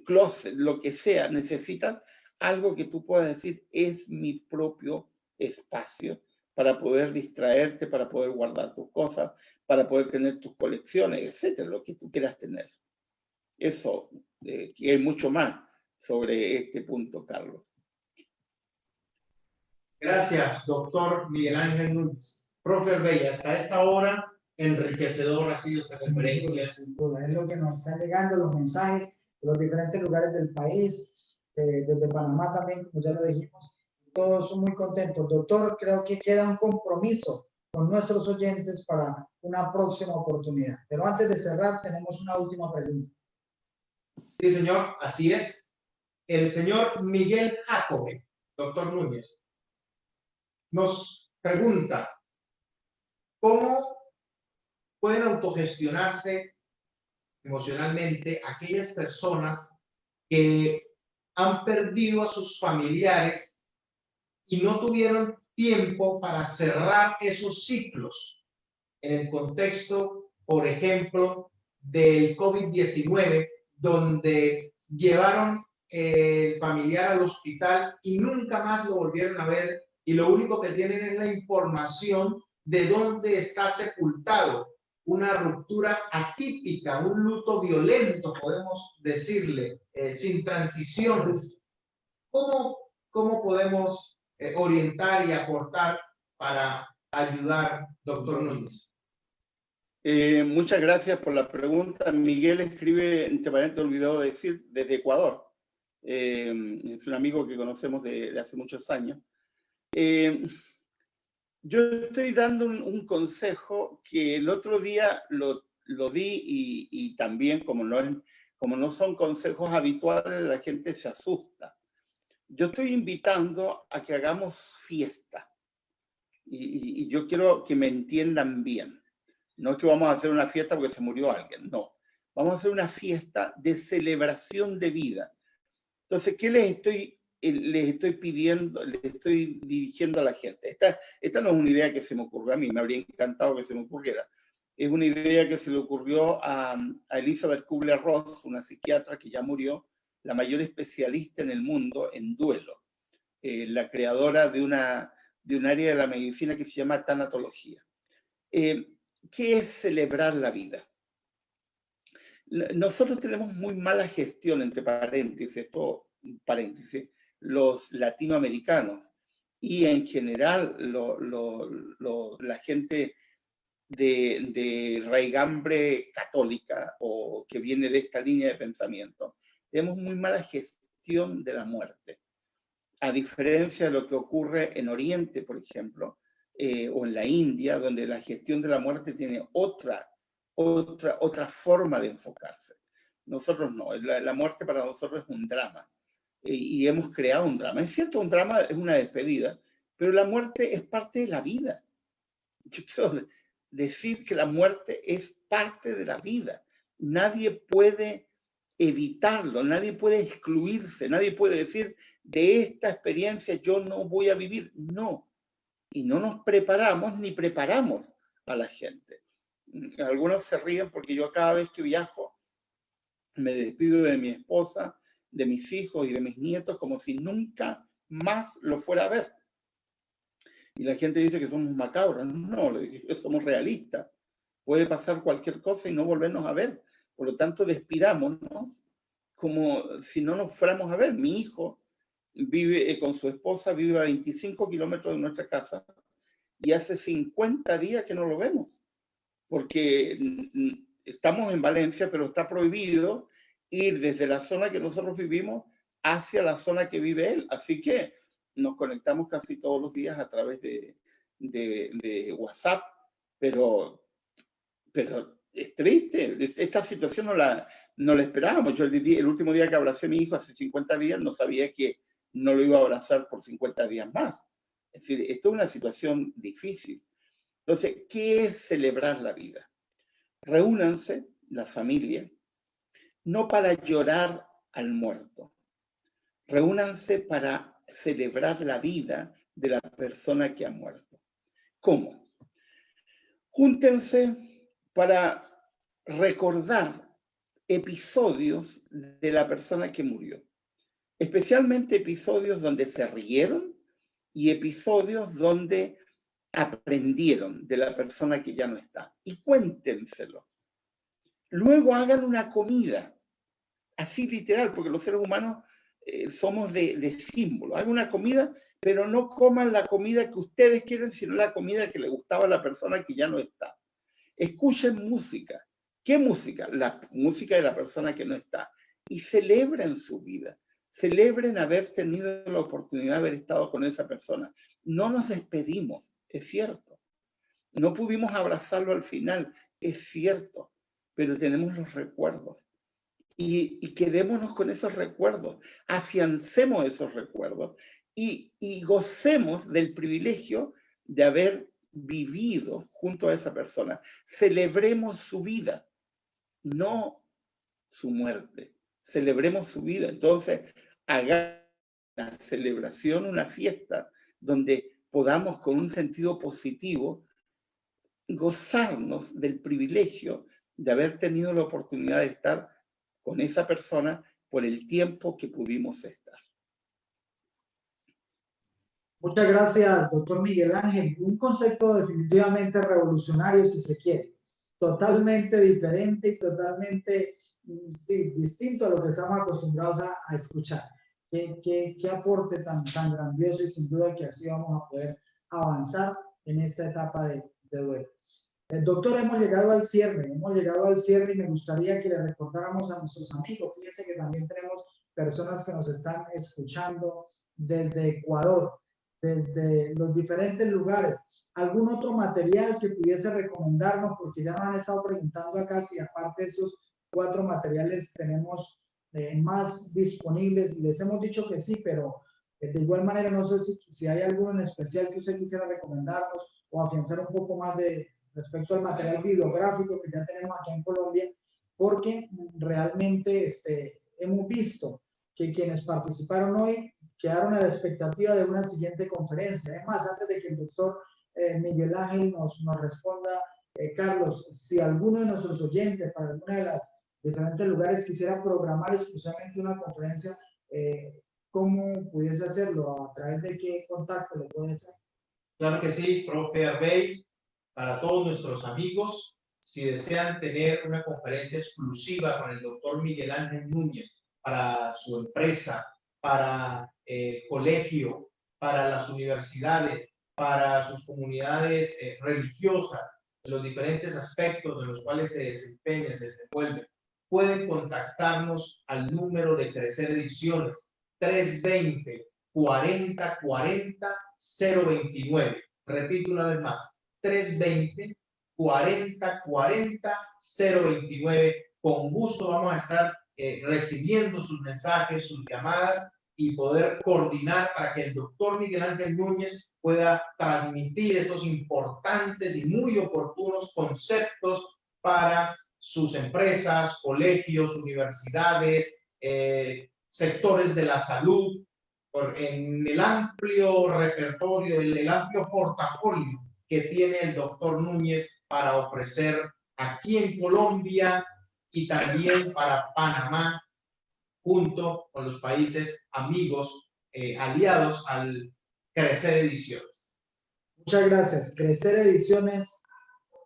closet, lo que sea, necesitas algo que tú puedas decir, es mi propio espacio para poder distraerte, para poder guardar tus cosas, para poder tener tus colecciones, etcétera, lo que tú quieras tener. Eso, y hay mucho más sobre este punto, Carlos. Gracias, doctor Miguel Ángel Núñez. Profe Orbey, hasta esta hora, enriquecedor ha sido esta conferencia. Sin duda, es lo que nos están llegando, los mensajes de los diferentes lugares del país, desde Panamá también, como ya lo dijimos. Todos son muy contentos. Doctor, creo que queda un compromiso con nuestros oyentes para una próxima oportunidad. Pero antes de cerrar, tenemos una última pregunta. Sí, señor, así es. El señor Miguel Jacobe, doctor Núñez, nos pregunta, ¿cómo pueden autogestionarse emocionalmente aquellas personas que han perdido a sus familiares y no tuvieron tiempo para cerrar esos ciclos en el contexto, por ejemplo, del COVID-19, donde llevaron el familiar al hospital y nunca más lo volvieron a ver, y lo único que tienen es la información de dónde está sepultado? Una ruptura atípica, un luto violento, podemos decirle, sin transiciones. ¿Cómo podemos orientar y aportar para ayudar, doctor Núñez? Muchas gracias por la pregunta. Miguel escribe, entre paréntesis, olvidó decir, desde Ecuador. Es un amigo que conocemos de hace muchos años. Yo estoy dando un consejo que el otro día lo di y también, como no son consejos habituales, la gente se asusta. Yo estoy invitando a que hagamos fiesta. Y yo quiero que me entiendan bien. No es que vamos a hacer una fiesta porque se murió alguien, no. Vamos a hacer una fiesta de celebración de vida. Entonces, ¿qué les estoy pidiendo, les estoy dirigiendo a la gente? Esta no es una idea que se me ocurrió a mí, me habría encantado que se me ocurriera. Es una idea que se le ocurrió a Elizabeth Kubler-Ross, una psiquiatra que ya murió, la mayor especialista en el mundo en duelo, la creadora de un área de la medicina que se llama tanatología. ¿Qué es celebrar la vida? Nosotros tenemos muy mala gestión, entre paréntesis, los latinoamericanos y en general la gente de raigambre católica o que viene de esta línea de pensamiento. Tenemos muy mala gestión de la muerte. A diferencia de lo que ocurre en Oriente, por ejemplo, o en la India, donde la gestión de la muerte tiene otra forma de enfocarse. Nosotros no, la muerte para nosotros es un drama y hemos creado un drama. Es cierto, un drama es una despedida, pero la muerte es parte de la vida. Yo quiero decir que la muerte es parte de la vida. Nadie puede evitarlo, nadie puede excluirse, nadie puede decir de esta experiencia yo no voy a vivir. No, y no nos preparamos ni preparamos a la gente. Algunos se ríen porque yo cada vez que viajo me despido de mi esposa, de mis hijos y de mis nietos como si nunca más lo fuera a ver. Y la gente dice que somos macabros. No, somos realistas. Puede pasar cualquier cosa y no volvernos a ver. Por lo tanto, despidámonos como si no nos fuéramos a ver. Mi hijo vive con su esposa, vive a 25 kilómetros de nuestra casa y hace 50 días que no lo vemos. Porque estamos en Valencia, pero está prohibido ir desde la zona que nosotros vivimos hacia la zona que vive él. Así que nos conectamos casi todos los días a través de WhatsApp, pero es triste. Esta situación no la esperábamos. Yo el último día que abracé a mi hijo hace 50 días no sabía que no lo iba a abrazar por 50 días más. Es decir, esto es una situación difícil. Entonces, ¿qué es celebrar la vida? Reúnanse, la familia, no para llorar al muerto. Reúnanse para celebrar la vida de la persona que ha muerto. ¿Cómo? Júntense para recordar episodios de la persona que murió, especialmente episodios donde se rieron y episodios donde aprendieron de la persona que ya no está, y cuéntenselo. Luego hagan una comida, así literal, porque los seres humanos somos de símbolo. Hagan una comida, pero no coman la comida que ustedes quieren, sino la comida que le gustaba a la persona que ya no está. Escuchen música. ¿Qué música? La música de la persona que no está. Y celebren su vida. Celebren haber tenido la oportunidad de haber estado con esa persona. No nos despedimos, es cierto. No pudimos abrazarlo al final, es cierto. Pero tenemos los recuerdos. Y quedémonos con esos recuerdos. Afiancemos esos recuerdos y gocemos del privilegio de haber vivido junto a esa persona. Celebremos su vida, no su muerte. Celebremos su vida. Entonces, hagamos una celebración, una fiesta, donde podamos con un sentido positivo gozarnos del privilegio de haber tenido la oportunidad de estar con esa persona por el tiempo que pudimos estar. Muchas gracias, doctor Miguel Ángel. Un concepto definitivamente revolucionario, si se quiere. Totalmente diferente y totalmente sí, distinto a lo que estamos acostumbrados a escuchar. ¿Qué aporte tan grandioso, y sin duda que así vamos a poder avanzar en esta etapa de duelo. Doctor, hemos llegado al cierre y me gustaría que le recordáramos a nuestros amigos. Fíjense que también tenemos personas que nos están escuchando desde Ecuador, desde los diferentes lugares. ¿Algún otro material que pudiese recomendarnos? Porque ya nos han estado preguntando acá si aparte de esos 4 materiales tenemos más disponibles. Les hemos dicho que sí, pero de igual manera no sé si hay alguno en especial que usted quisiera recomendarnos o afianzar un poco más respecto al material bibliográfico que ya tenemos aquí en Colombia, porque realmente hemos visto que quienes participaron hoy quedaron a la expectativa de una siguiente conferencia. Es más, antes de que el doctor Miguel Ángel nos responda, Carlos, si alguno de nuestros oyentes para alguna de las diferentes lugares quisiera programar exclusivamente una conferencia, ¿cómo pudiese hacerlo? ¿A través de qué contacto lo puede hacer? Claro que sí, profe Arbey. Para todos nuestros amigos, si desean tener una conferencia exclusiva con el doctor Miguel Ángel Núñez para su empresa, para el colegio, para las universidades, para sus comunidades religiosas, en los diferentes aspectos en los cuales se desempeña, se desenvuelve, pueden contactarnos al número de Crecer Ediciones 320-4040-029. Repito una vez más, 320-4040-029. Con gusto vamos a estar recibiendo sus mensajes, sus llamadas y poder coordinar para que el doctor Miguel Ángel Núñez pueda transmitir estos importantes y muy oportunos conceptos para sus empresas, colegios, universidades, sectores de la salud, en el amplio repertorio, el amplio portafolio que tiene el doctor Núñez para ofrecer aquí en Colombia y también para Panamá, junto con los países amigos, aliados al Crecer Ediciones. Muchas gracias. Crecer Ediciones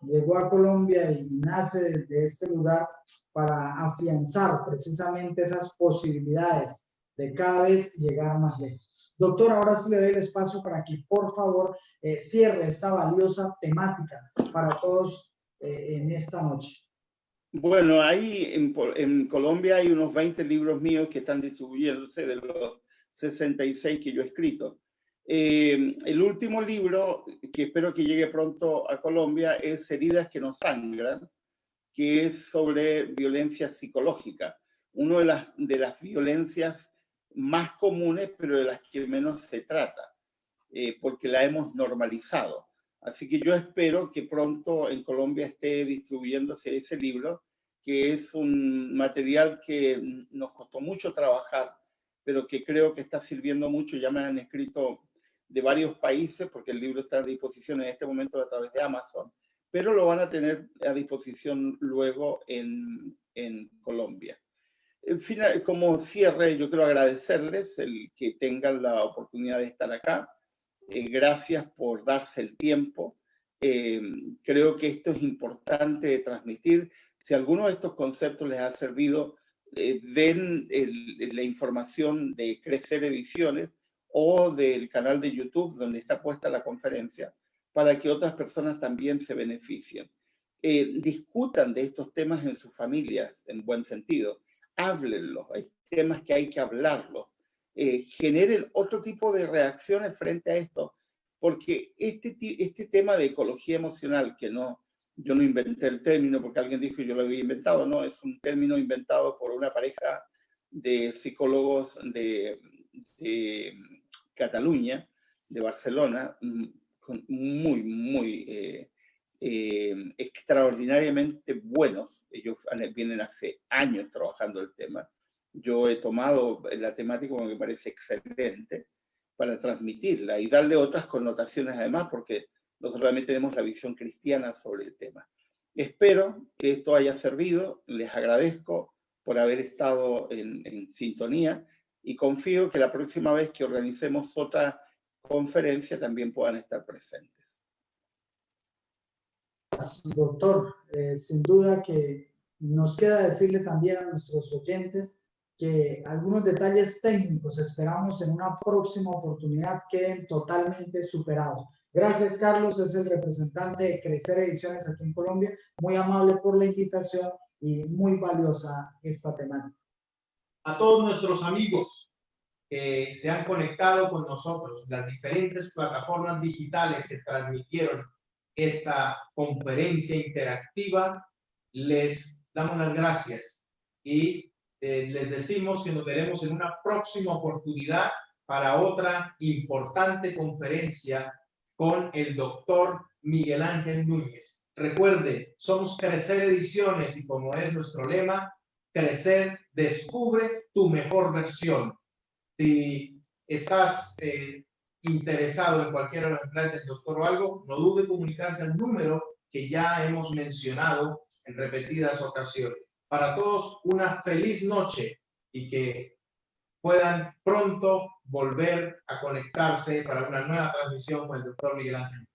llegó a Colombia y nace desde este lugar para afianzar precisamente esas posibilidades de cada vez llegar más lejos. Doctor, ahora sí le doy el espacio para que por favor cierre esta valiosa temática para todos en esta noche. Bueno, ahí en Colombia hay unos 20 libros míos que están distribuyéndose de los 66 que yo he escrito. El último libro, que espero que llegue pronto a Colombia, es Heridas que no sangran, que es sobre violencia psicológica. Una de las violencias más comunes, pero de las que menos se trata, porque la hemos normalizado. Así que yo espero que pronto en Colombia esté distribuyéndose ese libro, que es un material que nos costó mucho trabajar, pero que creo que está sirviendo mucho. Ya me han escrito de varios países, porque el libro está a disposición en este momento a través de Amazon, pero lo van a tener a disposición luego en Colombia. En fin, como cierre, yo quiero agradecerles el que tengan la oportunidad de estar acá. Gracias por darse el tiempo. Creo que esto es importante de transmitir. Si alguno de estos conceptos les ha servido, den la información de Crecer Ediciones o del canal de YouTube donde está puesta la conferencia, para que otras personas también se beneficien. Discutan de estos temas en sus familias, en buen sentido. Háblenlos. Hay temas que hay que hablarlos. Generen otro tipo de reacciones frente a esto, porque este tema de ecología emocional, que yo no inventé el término porque alguien dijo que yo lo había inventado, no, es un término inventado por una pareja de psicólogos de Cataluña, de Barcelona, muy extraordinariamente buenos. Ellos vienen hace años trabajando el tema. Yo he tomado la temática que me parece excelente para transmitirla y darle otras connotaciones además, porque nosotros también tenemos la visión cristiana sobre el tema. Espero que esto haya servido. Les agradezco por haber estado en sintonía y confío que la próxima vez que organicemos otra conferencia también puedan estar presentes. Doctor, sin duda que nos queda decirle también a nuestros oyentes que algunos detalles técnicos esperamos en una próxima oportunidad queden totalmente superados. Gracias, Carlos, es el representante de Crecer Ediciones aquí en Colombia. Muy amable por la invitación y muy valiosa esta temática. A todos nuestros amigos que se han conectado con nosotros, las diferentes plataformas digitales que transmitieron esta conferencia interactiva, les damos las gracias y les decimos que nos veremos en una próxima oportunidad para otra importante conferencia con el doctor Miguel Ángel Núñez. Recuerde, somos Crecer Ediciones y como es nuestro lema, crecer, descubre tu mejor versión. Si estás interesado en cualquiera de los empleados del doctor o algo, no dude en comunicarse al número que ya hemos mencionado en repetidas ocasiones. Para todos, una feliz noche y que puedan pronto volver a conectarse para una nueva transmisión con el doctor Miguel Ángel.